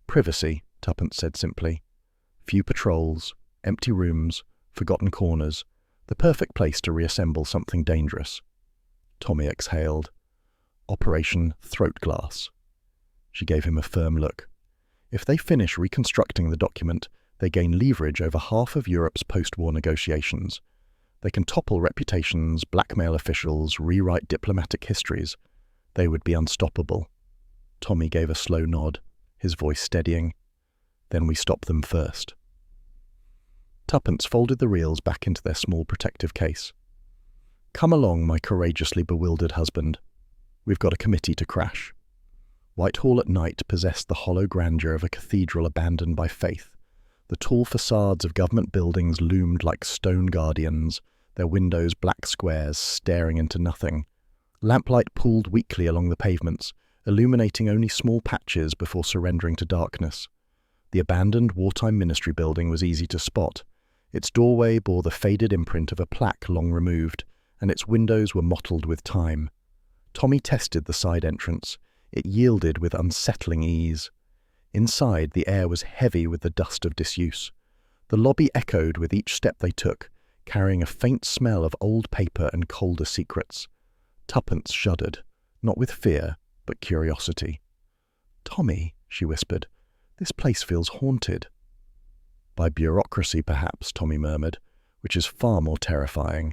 Privacy, Tuppence said simply. Few patrols, empty rooms, forgotten corners. The perfect place to reassemble something dangerous. Tommy exhaled. Operation Throat Glass. She gave him a firm look. If they finish reconstructing the document, they gain leverage over half of Europe's post-war negotiations. They can topple reputations, blackmail officials, rewrite diplomatic histories. They would be unstoppable. Tommy gave a slow nod, his voice steadying. Then we stop them first. Tuppence folded the reels back into their small protective case. Come along, my courageously bewildered husband. We've got a committee to crash. Whitehall at night possessed the hollow grandeur of a cathedral abandoned by faith. The tall facades of government buildings loomed like stone guardians, their windows black squares staring into nothing. Lamplight pooled weakly along the pavements, illuminating only small patches before surrendering to darkness. The abandoned wartime ministry building was easy to spot. Its doorway bore the faded imprint of a plaque long removed, and its windows were mottled with time. Tommy tested the side entrance. It yielded with unsettling ease. Inside, the air was heavy with the dust of disuse. The lobby echoed with each step they took, carrying a faint smell of old paper and colder secrets. Tuppence shuddered, not with fear, but curiosity. Tommy, she whispered, this place feels haunted. By bureaucracy, perhaps, Tommy murmured. which is far more terrifying.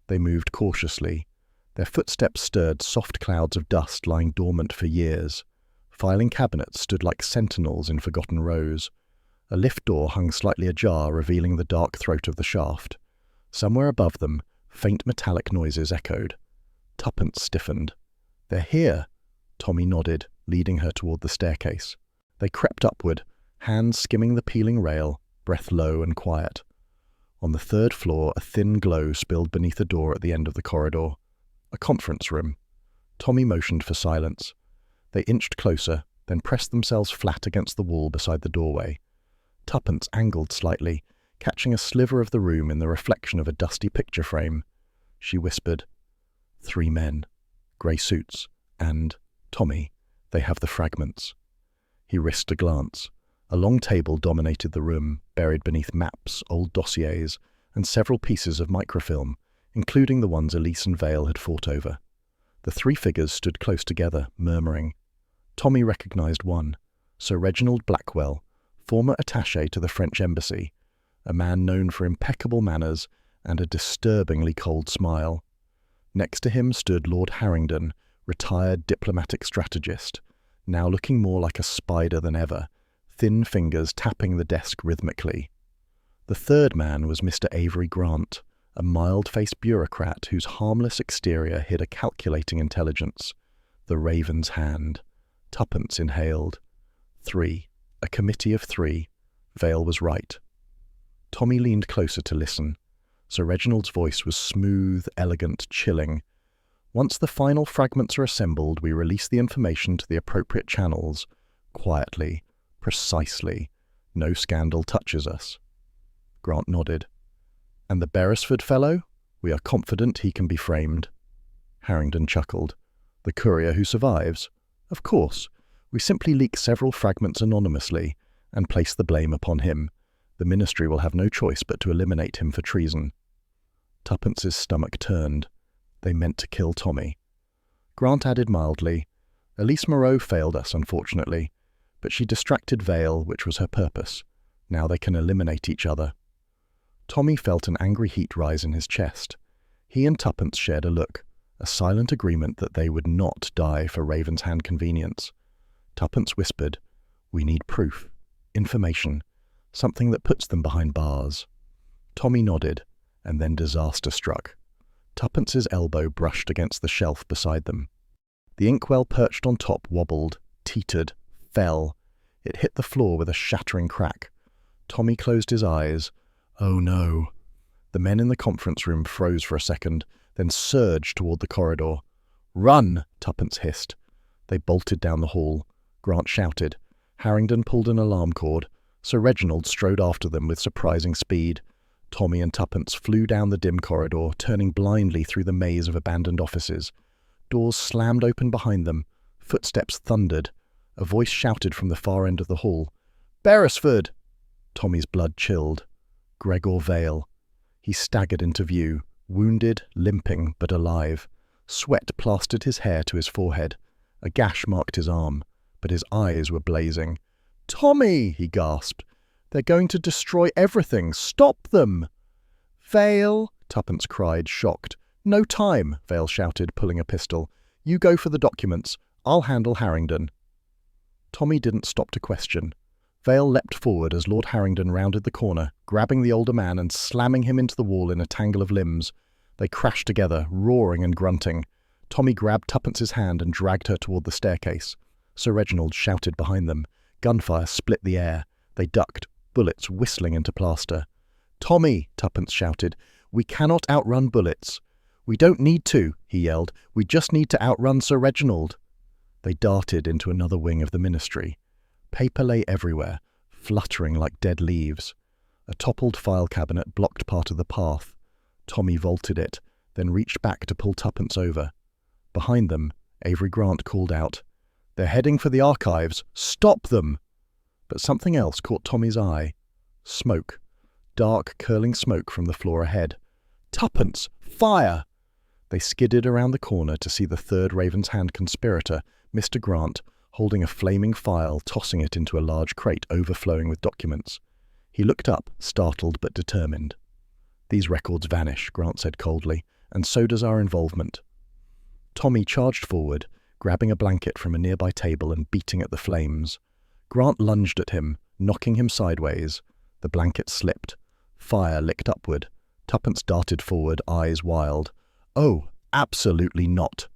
They moved cautiously. Their footsteps stirred soft clouds of dust lying dormant for years. Filing cabinets stood like sentinels in forgotten rows. A lift door hung slightly ajar, revealing the dark throat of the shaft. Somewhere above them, faint metallic noises echoed. Tuppence stiffened. "They're here," Tommy nodded, leading her toward the staircase. They crept upward, hands skimming the peeling rail, breath low and quiet. On the third floor, a thin glow spilled beneath a door at the end of the corridor. A conference room. Tommy motioned for silence. They inched closer, then pressed themselves flat against the wall beside the doorway. Tuppence angled slightly, catching a sliver of the room in the reflection of a dusty picture frame. She whispered, "3 men, grey suits, and, Tommy, they have the fragments." He risked a glance. A long table dominated the room, buried beneath maps, old dossiers, and several pieces of microfilm, including the ones Elise and Vale had fought over. The 3 figures stood close together, murmuring. Tommy recognized one, Sir Reginald Blackwell, former attaché to the French embassy, a man known for impeccable manners and a disturbingly cold smile. Next to him stood Lord Harrington, retired diplomatic strategist, now looking more like a spider than ever, thin fingers tapping the desk rhythmically. The third man was Mr. Avery Grant, a mild-faced bureaucrat whose harmless exterior hid a calculating intelligence. The Raven's hand. Tuppence inhaled. 3. A committee of 3. Vale was right. Tommy leaned closer to listen. Sir Reginald's voice was smooth, elegant, chilling. "Once the final fragments are assembled, we release the information to the appropriate channels. Quietly. Precisely. No scandal touches us." Grant nodded. "And the Beresford fellow? We are confident he can be framed." Harrington chuckled. "The courier who survives? Of course. We simply leak several fragments anonymously and place the blame upon him. The ministry will have no choice but to eliminate him for treason." Tuppence's stomach turned. They meant to kill Tommy. Grant added mildly, "Elise Moreau failed us, unfortunately, but she distracted Vale, which was her purpose. Now they can eliminate each other." Tommy felt an angry heat rise in his chest. He and Tuppence shared a look, a silent agreement that they would not die for Raven's hand convenience. Tuppence whispered, "We need proof, information, something that puts them behind bars." Tommy nodded, and then disaster struck. Tuppence's elbow brushed against the shelf beside them. The inkwell perched on top wobbled, teetered, fell. It hit the floor with a shattering crack. Tommy closed his eyes. Oh no. The men in the conference room froze for a second, then surged toward the corridor. "Run!" Tuppence hissed. They bolted down the hall. Grant shouted. Harrington pulled an alarm cord. Sir Reginald strode after them with surprising speed. Tommy and Tuppence flew down the dim corridor, turning blindly through the maze of abandoned offices. Doors slammed open behind them. Footsteps thundered. A voice shouted from the far end of the hall. "Beresford!" Tommy's blood chilled. Gregor Vale. He staggered into view, wounded, limping, but alive. Sweat plastered his hair to his forehead. A gash marked his arm, but his eyes were blazing. "Tommy!" he gasped. "They're going to destroy everything. Stop them!" "Vale!" Tuppence cried, shocked. "No time!" Vale shouted, pulling a pistol. "You go for the documents. I'll handle Harrington." Tommy didn't stop to question. Vale leapt forward as Lord Harrington rounded the corner, grabbing the older man and slamming him into the wall in a tangle of limbs. They crashed together, roaring and grunting. Tommy grabbed Tuppence's hand and dragged her toward the staircase. Sir Reginald shouted behind them. Gunfire split the air. They ducked, bullets whistling into plaster. "Tommy!" Tuppence shouted. "We cannot outrun bullets." "We don't need to," he yelled. "We just need to outrun Sir Reginald." They darted into another wing of the ministry. Paper lay everywhere, fluttering like dead leaves. A toppled file cabinet blocked part of the path. Tommy vaulted it, then reached back to pull Tuppence over. Behind them, Avery Grant called out, "They're heading for the archives. Stop them!" But something else caught Tommy's eye. Smoke. Dark, curling smoke from the floor ahead. "Tuppence! Fire!" They skidded around the corner to see the third Raven's Hand conspirator, Mr. Grant, holding a flaming file, tossing it into a large crate overflowing with documents. He looked up, startled but determined. "These records vanish," Grant said coldly, "and so does our involvement." Tommy charged forward, grabbing a blanket from a nearby table and beating at the flames. Grant lunged at him, knocking him sideways. The blanket slipped. Fire licked upward. Tuppence darted forward, eyes wild. "Oh, absolutely not!"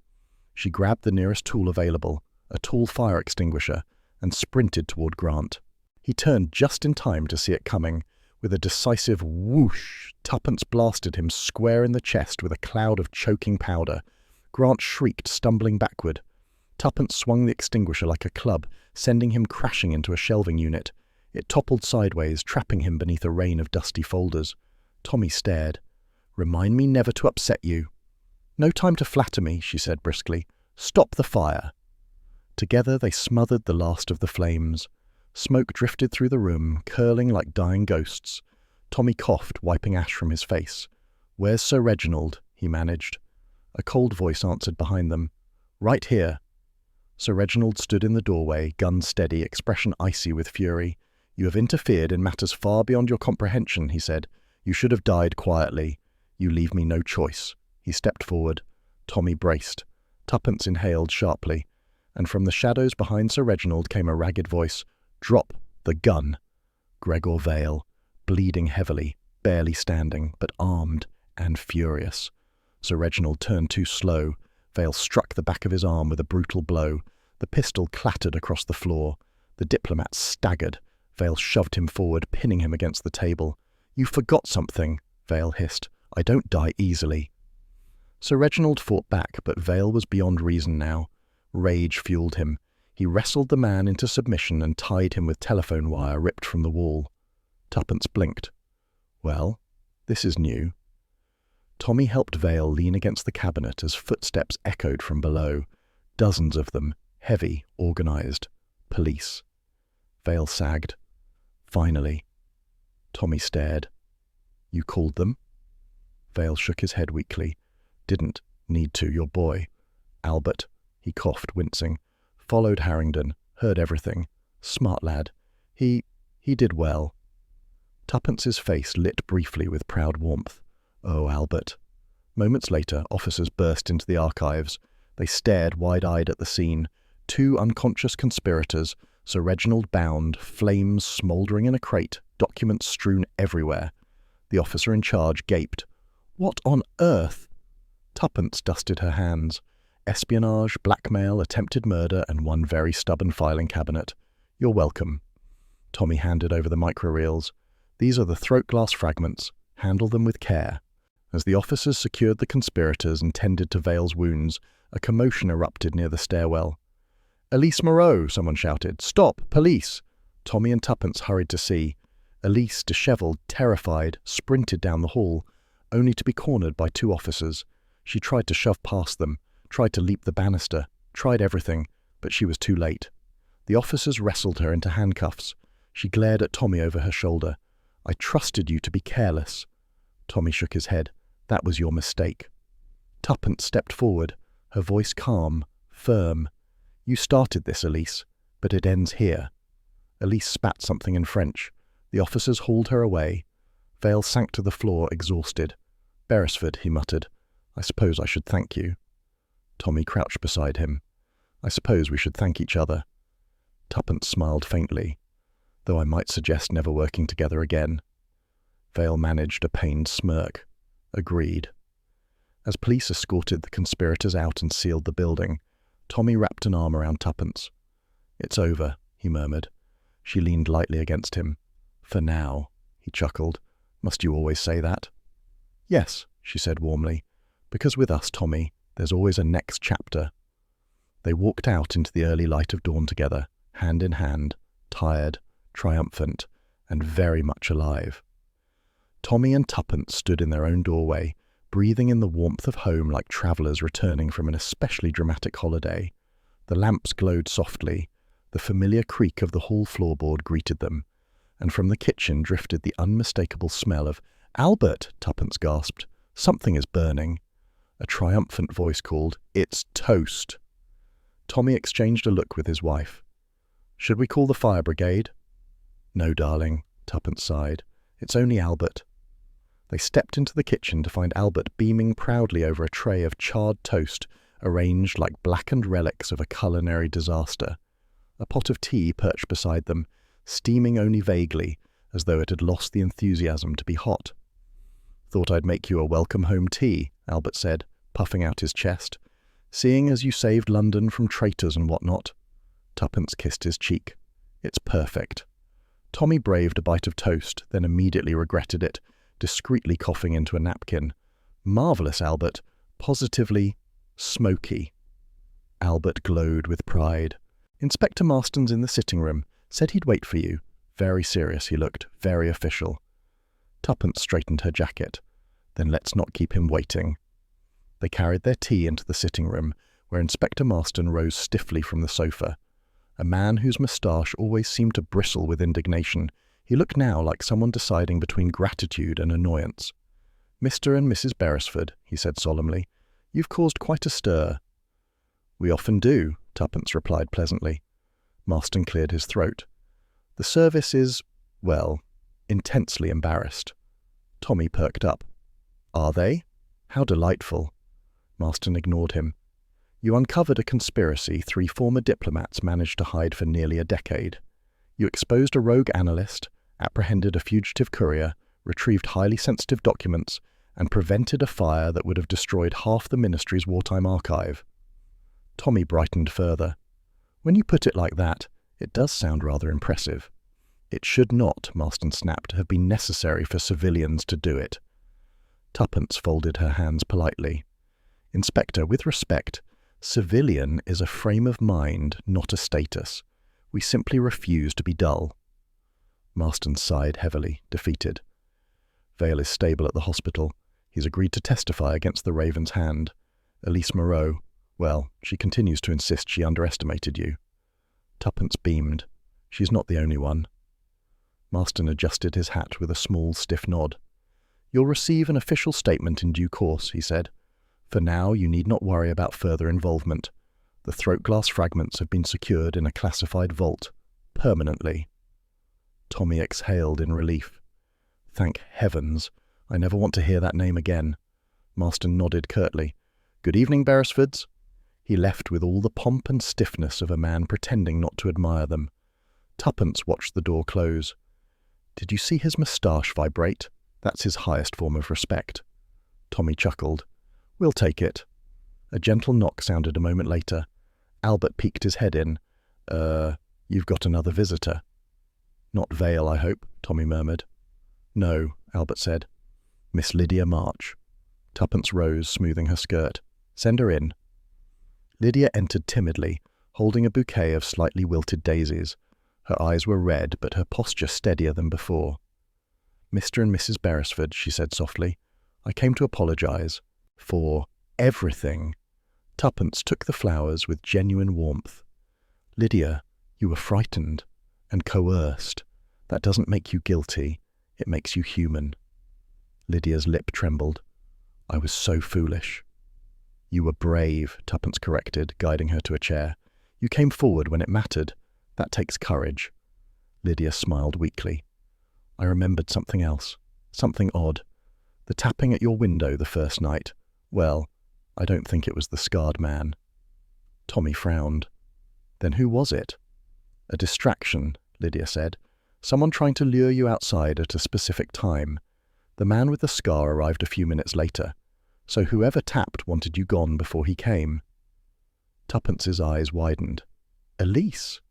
She grabbed the nearest tool available, a tall fire extinguisher, and sprinted toward Grant. He turned just in time to see it coming. With a decisive whoosh, Tuppence blasted him square in the chest with a cloud of choking powder. Grant shrieked, stumbling backward. Tuppence swung the extinguisher like a club, sending him crashing into a shelving unit. It toppled sideways, trapping him beneath a rain of dusty folders. Tommy stared. "Remind me never to upset you." "No time to flatter me," she said briskly. "Stop the fire." Together they smothered the last of the flames. Smoke drifted through the room, curling like dying ghosts. Tommy coughed, wiping ash from his face. "Where's Sir Reginald?" he managed. A cold voice answered behind them. "Right here." Sir Reginald stood in the doorway, gun steady, expression icy with fury. "You have interfered in matters far beyond your comprehension," he said. "You should have died quietly. You leave me no choice." He stepped forward. Tommy braced. Tuppence inhaled sharply. And from the shadows behind Sir Reginald came a ragged voice. "Drop the gun." Gregor Vale, bleeding heavily, barely standing, but armed and furious. Sir Reginald turned too slow. Vale struck the back of his arm with a brutal blow. The pistol clattered across the floor. The diplomat staggered. Vale shoved him forward, pinning him against the table. "You forgot something," Vale hissed. "I don't die easily." Sir Reginald fought back, but Vale was beyond reason now. Rage fueled him. He wrestled the man into submission and tied him with telephone wire ripped from the wall. Tuppence blinked. "Well, this is new." Tommy helped Vale lean against the cabinet as footsteps echoed from below. Dozens of them, heavy, organized. Police. Vale sagged. "Finally." Tommy stared. "You called them?" Vale shook his head weakly. "Didn't need to, your boy. Albert," he coughed, wincing. "Followed Harrington, heard everything. Smart lad. He did well." Tuppence's face lit briefly with proud warmth. "Oh, Albert." Moments later, officers burst into the archives. They stared wide-eyed at the scene. 2 unconscious conspirators, Sir Reginald bound, flames smouldering in a crate, documents strewn everywhere. The officer in charge gaped. "What on earth?" Tuppence dusted her hands. Espionage, blackmail, attempted murder, and 1 very stubborn filing cabinet. "You're welcome." Tommy handed over the microreels. "These are the throat glass fragments. Handle them with care." As the officers secured the conspirators and tended to Vale's wounds, a commotion erupted near the stairwell. "Elise Moreau!" someone shouted. "Stop! Police!" Tommy and Tuppence hurried to see. Elise, dishevelled, terrified, sprinted down the hall, only to be cornered by 2 officers. She tried to shove past them, tried to leap the banister, tried everything, but she was too late. The officers wrestled her into handcuffs. She glared at Tommy over her shoulder. "I trusted you to be careless." Tommy shook his head. "That was your mistake." Tuppence stepped forward, her voice calm, firm. "You started this, Elise, but it ends here." Elise spat something in French. The officers hauled her away. Vale sank to the floor, exhausted. "Beresford," he muttered. "I suppose I should thank you." Tommy crouched beside him. "I suppose we should thank each other." Tuppence smiled faintly. "Though I might suggest never working together again." Vale managed a pained smirk. "Agreed." As police escorted the conspirators out and sealed the building, Tommy wrapped an arm around Tuppence. "It's over," he murmured. She leaned lightly against him. "For now," he chuckled. "Must you always say that?" "Yes," she said warmly. "Because with us, Tommy, there's always a next chapter." They walked out into the early light of dawn together, hand in hand, tired, triumphant, and very much alive. Tommy and Tuppence stood in their own doorway, breathing in the warmth of home like travellers returning from an especially dramatic holiday. The lamps glowed softly. The familiar creak of the hall floorboard greeted them, and from the kitchen drifted the unmistakable smell of "Albert!" Tuppence gasped. "Something is burning." A triumphant voice called, "It's toast!" Tommy exchanged a look with his wife. "Should we call the fire brigade?" "No, darling," Tuppence sighed. "It's only Albert." They stepped into the kitchen to find Albert beaming proudly over a tray of charred toast arranged like blackened relics of a culinary disaster. A pot of tea perched beside them, steaming only vaguely, as though it had lost the enthusiasm to be hot. "Thought I'd make you a welcome-home tea," Albert said, puffing out his chest, "seeing as you saved London from traitors and whatnot." Tuppence kissed his cheek. "It's perfect." Tommy braved a bite of toast, then immediately regretted it, discreetly coughing into a napkin. "Marvellous, Albert. Positively smoky." Albert glowed with pride. "Inspector Marston's in the sitting room. Said he'd wait for you." Very serious he looked, very official. Tuppence straightened her jacket. "Then let's not keep him waiting." They carried their tea into the sitting room, where Inspector Marston rose stiffly from the sofa. A man whose moustache always seemed to bristle with indignation, he looked now like someone deciding between gratitude and annoyance. "Mr. and Mrs. Beresford," he said solemnly, "you've caused quite a stir." "We often do," Tuppence replied pleasantly. Marston cleared his throat. "The service is, well, intensely embarrassed." Tommy perked up. "Are they? How delightful." Marston ignored him. "You uncovered a conspiracy 3 former diplomats managed to hide for nearly a decade. You exposed a rogue analyst, apprehended a fugitive courier, retrieved highly sensitive documents, and prevented a fire that would have destroyed half the ministry's wartime archive." Tommy brightened further. "When you put it like that, it does sound rather impressive." "It should not," Marston snapped, "have been necessary for civilians to do it." Tuppence folded her hands politely. "Inspector, with respect, civilian is a frame of mind, not a status. We simply refuse to be dull." Marston sighed heavily, defeated. "Vale is stable at the hospital. He's agreed to testify against the Raven's hand. Elise Moreau, well, she continues to insist she underestimated you." Tuppence beamed. "She's not the only one." Marston adjusted his hat with a small, stiff nod. "You'll receive an official statement in due course," he said. "For now, you need not worry about further involvement. The throat glass fragments have been secured in a classified vault, permanently." Tommy exhaled in relief. "Thank heavens. I never want to hear that name again." Marston nodded curtly. "Good evening, Beresfords." He left with all the pomp and stiffness of a man pretending not to admire them. Tuppence watched the door close. "Did you see his moustache vibrate? That's his highest form of respect." Tommy chuckled. "We'll take it." A gentle knock sounded a moment later. Albert peeked his head in. You've got another visitor." "Not Vale, I hope," Tommy murmured. "No," Albert said. "Miss Lydia March." Tuppence rose, smoothing her skirt. "Send her in." Lydia entered timidly, holding a bouquet of slightly wilted daisies. Her eyes were red, but her posture steadier than before. "Mr. and Mrs. Beresford," she said softly, "I came to apologize for everything." Tuppence took the flowers with genuine warmth. "Lydia, you were frightened and coerced. That doesn't make you guilty. It makes you human." Lydia's lip trembled. "I was so foolish." "You were brave," Tuppence corrected, guiding her to a chair. "You came forward when it mattered. That takes courage." Lydia smiled weakly. "I remembered something else. Something odd. The tapping at your window the first night. Well, I don't think it was the scarred man." Tommy frowned. "Then who was it?" "A distraction," Lydia said. "Someone trying to lure you outside at a specific time. The man with the scar arrived a few minutes later. So whoever tapped wanted you gone before he came." Tuppence's eyes widened. "Elise?"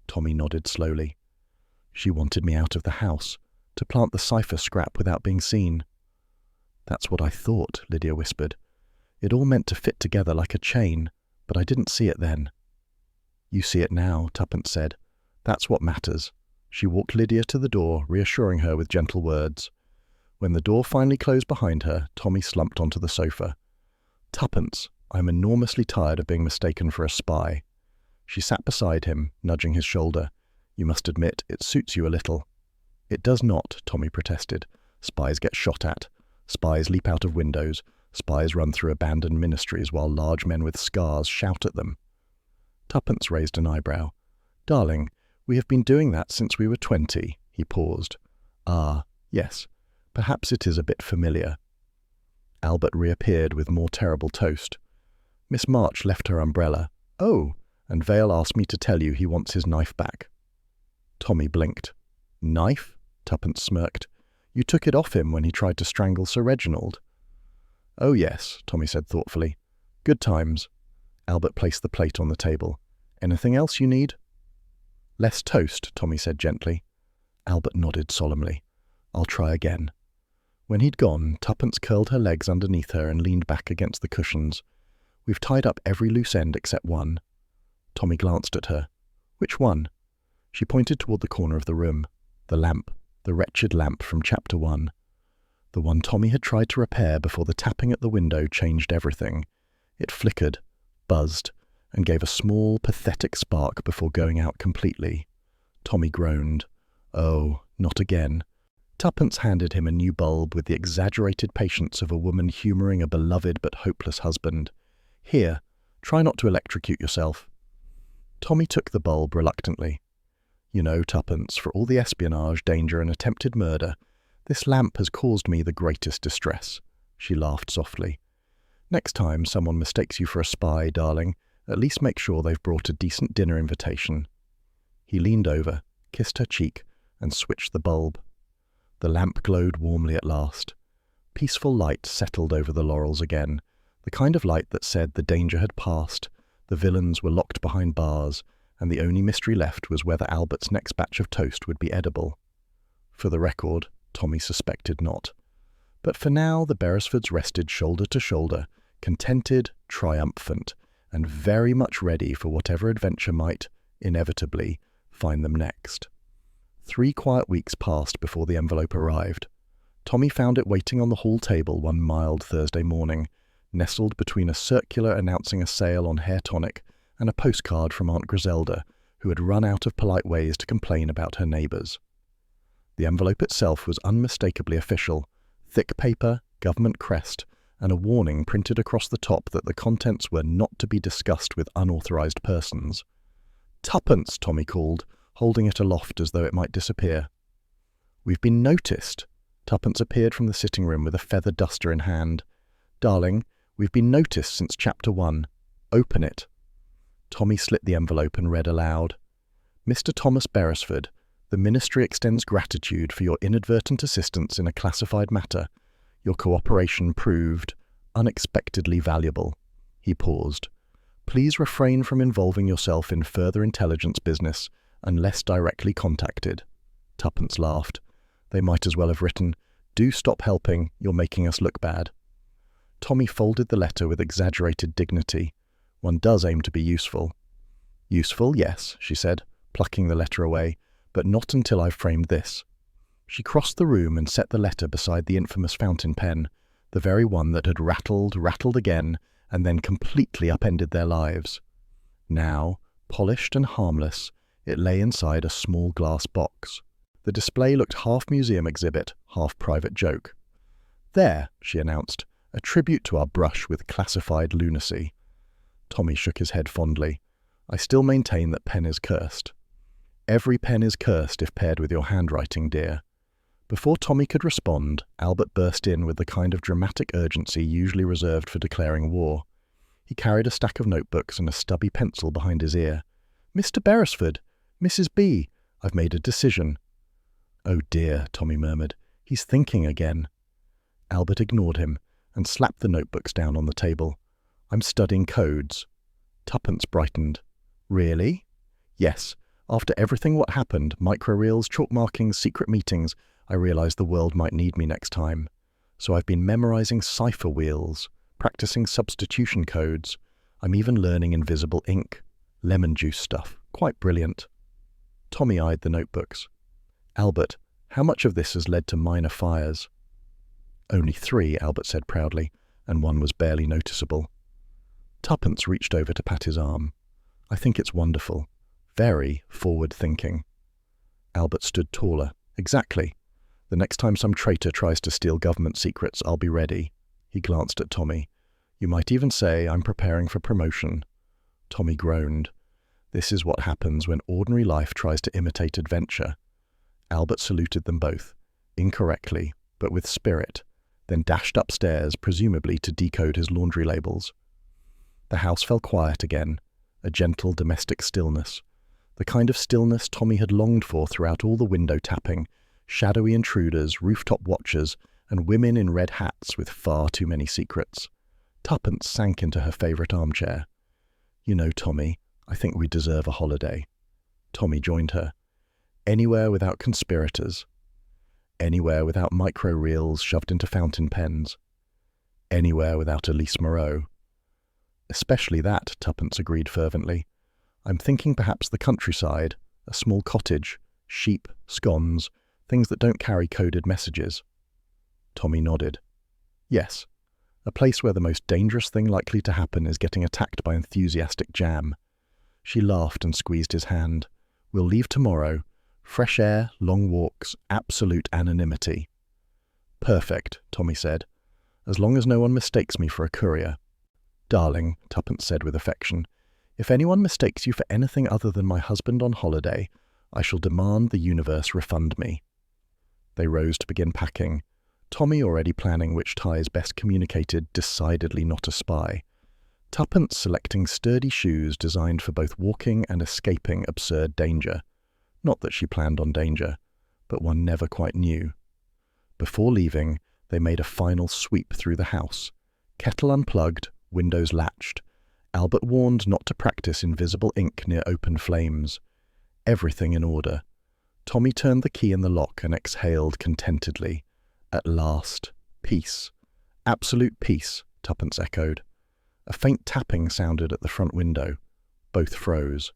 Tommy nodded slowly. "She wanted me out of the house, to plant the cipher scrap without being seen." "That's what I thought," Lydia whispered. "It all meant to fit together like a chain, but I didn't see it then." "You see it now," Tuppence said. "That's what matters." She walked Lydia to the door, reassuring her with gentle words. When the door finally closed behind her, Tommy slumped onto the sofa. "Tuppence, I'm enormously tired of being mistaken for a spy." She sat beside him, nudging his shoulder. "You must admit, it suits you a little." "It does not," Tommy protested. "Spies get shot at. Spies leap out of windows. Spies run through abandoned ministries while large men with scars shout at them." Tuppence raised an eyebrow. "Darling, we have been doing that since we were 20. He paused. "Ah, yes. Perhaps it is a bit familiar. Albert reappeared with more terrible toast. Miss March left her umbrella. Oh, and Vale asked me to tell you he wants his knife back. Tommy blinked. Knife? Tuppence smirked. You took it off him when he tried to strangle Sir Reginald. Oh yes, Tommy said thoughtfully. Good times. Albert placed the plate on the table. Anything else you need? Less toast, Tommy said gently. Albert nodded solemnly. I'll try again. When he'd gone, Tuppence curled her legs underneath her and leaned back against the cushions. We've tied up every loose end except one. Tommy glanced at her. Which one? She pointed toward the corner of the room. The lamp. The wretched lamp from Chapter 1. The one Tommy had tried to repair before the tapping at the window changed everything. It flickered, buzzed, and gave a small, pathetic spark before going out completely. Tommy groaned. Oh, not again. Tuppence handed him a new bulb with the exaggerated patience of a woman humouring a beloved but hopeless husband. Here, try not to electrocute yourself. Tommy took the bulb reluctantly. You know, Tuppence, for all the espionage, danger, and attempted murder, this lamp has caused me the greatest distress. She laughed softly. Next time someone mistakes you for a spy, darling, at least make sure they've brought a decent dinner invitation. He leaned over, kissed her cheek, and switched the bulb. The lamp glowed warmly at last. Peaceful light settled over the laurels again, the kind of light that said the danger had passed, the villains were locked behind bars, and the only mystery left was whether Albert's next batch of toast would be edible. For the record, Tommy suspected not. But for now the Beresfords rested shoulder to shoulder, contented, triumphant, and very much ready for whatever adventure might, inevitably, find them next. 3 quiet weeks passed before the envelope arrived. Tommy found it waiting on the hall table one mild Thursday morning, nestled between a circular announcing a sale on hair tonic and a postcard from Aunt Griselda, who had run out of polite ways to complain about her neighbours. The envelope itself was unmistakably official, thick paper, government crest, and a warning printed across the top that the contents were not to be discussed with unauthorised persons. "Tuppence," Tommy called, holding it aloft as though it might disappear. "We've been noticed." Tuppence appeared from the sitting room with a feather duster in hand. "Darling, we've been noticed since Chapter 1. Open it." Tommy slit the envelope and read aloud. "Mr. Thomas Beresford, the Ministry extends gratitude for your inadvertent assistance in a classified matter. Your cooperation proved unexpectedly valuable." He paused. "Please refrain from involving yourself in further intelligence business unless directly contacted." Tuppence laughed. They might as well have written, "Do stop helping, you're making us look bad." Tommy folded the letter with exaggerated dignity. "One does aim to be useful." "Useful, yes," she said, plucking the letter away, "but not until I've framed this." She crossed the room and set the letter beside the infamous fountain pen, the very one that had rattled again, and then completely upended their lives. Now, polished and harmless, it lay inside a small glass box. The display looked half museum exhibit, half private joke. "There," she announced, "a tribute to our brush with classified lunacy." Tommy shook his head fondly. "I still maintain that pen is cursed." "Every pen is cursed if paired with your handwriting, dear." Before Tommy could respond, Albert burst in with the kind of dramatic urgency usually reserved for declaring war. He carried a stack of notebooks and a stubby pencil behind his ear. "Mr. Beresford! Mrs. B! I've made a decision." "Oh dear," Tommy murmured. "He's thinking again." Albert ignored him and slapped the notebooks down on the table. "I'm studying codes." Tuppence brightened. "Really?" "Yes. After everything what happened, microreels, chalk markings, secret meetings, I realised the world might need me next time. So I've been memorising cipher wheels, practising substitution codes. I'm even learning invisible ink. Lemon juice stuff. Quite brilliant." Tommy eyed the notebooks. "Albert, how much of this has led to minor fires?" "Only 3, Albert said proudly, and one was barely noticeable. Tuppence reached over to pat his arm. "I think it's wonderful. Very forward-thinking." Albert stood taller. "Exactly. The next time some traitor tries to steal government secrets, I'll be ready." He glanced at Tommy. "You might even say I'm preparing for promotion." Tommy groaned. This is what happens when ordinary life tries to imitate adventure. Albert saluted them both. Incorrectly. but with spirit, then dashed upstairs, presumably to decode his laundry labels. The house fell quiet again, a gentle domestic stillness, the kind of stillness Tommy had longed for throughout all the window tapping, shadowy intruders, rooftop watchers, and women in red hats with far too many secrets. Tuppence sank into her favourite armchair. "You know, Tommy, I think we deserve a holiday." Tommy joined her. Anywhere without conspirators. Anywhere without micro-reels shoved into fountain pens. Anywhere without Elise Moreau. "Especially that," Tuppence agreed fervently. "I'm thinking perhaps the countryside, a small cottage, sheep, scones, things that don't carry coded messages." Tommy nodded. "Yes, a place where the most dangerous thing likely to happen is getting attacked by enthusiastic jam." She laughed and squeezed his hand. "We'll leave tomorrow. Fresh air, long walks, absolute anonymity." "Perfect," Tommy said, "as long as no one mistakes me for a courier." "Darling," Tuppence said with affection, "if anyone mistakes you for anything other than my husband on holiday, I shall demand the universe refund me." They rose to begin packing, Tommy already planning which ties best communicated decidedly not a spy. Tuppence selecting sturdy shoes designed for both walking and escaping absurd danger. Not that she planned on danger, but one never quite knew. Before leaving, they made a final sweep through the house. Kettle unplugged, windows latched. Albert warned not to practice invisible ink near open flames. Everything in order. Tommy turned the key in the lock and exhaled contentedly. At last, peace. Absolute peace, Tuppence echoed. A faint tapping sounded at the front window. Both froze.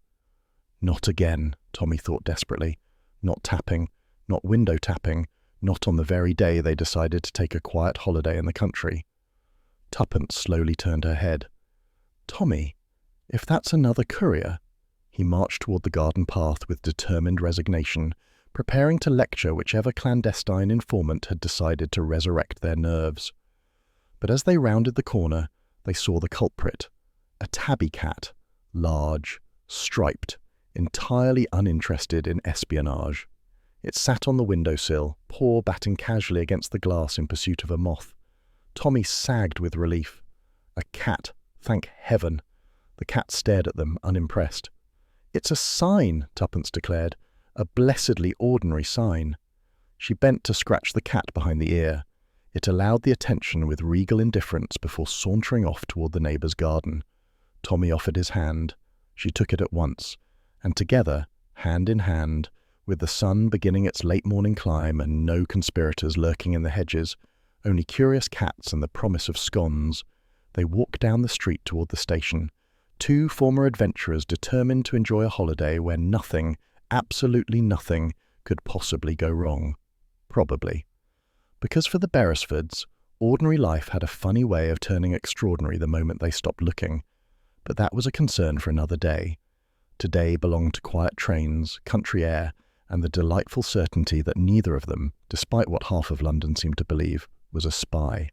Not again, Tommy thought desperately. Not tapping, not window tapping, not on the very day they decided to take a quiet holiday in the country. Tuppence slowly turned her head. "Tommy, if that's another courier—" He marched toward the garden path with determined resignation, preparing to lecture whichever clandestine informant had decided to resurrect their nerves. But as they rounded the corner, they saw the culprit, a tabby cat, large, striped, entirely uninterested in espionage. It sat on the windowsill, paw batting casually against the glass in pursuit of a moth. Tommy sagged with relief. A cat, thank heaven. The cat stared at them, unimpressed. "It's a sign," Tuppence declared. "A blessedly ordinary sign." She bent to scratch the cat behind the ear. It allowed the attention with regal indifference before sauntering off toward the neighbour's garden. Tommy offered his hand. She took it at once, and together, hand in hand, with the sun beginning its late morning climb and no conspirators lurking in the hedges, only curious cats and the promise of scones, they walked down the street toward the station, two former adventurers determined to enjoy a holiday where nothing, absolutely nothing, could possibly go wrong. Probably. Because for the Beresfords, ordinary life had a funny way of turning extraordinary the moment they stopped looking. But that was a concern for another day. Today belonged to quiet trains, country air, and the delightful certainty that neither of them, despite what half of London seemed to believe, was a spy.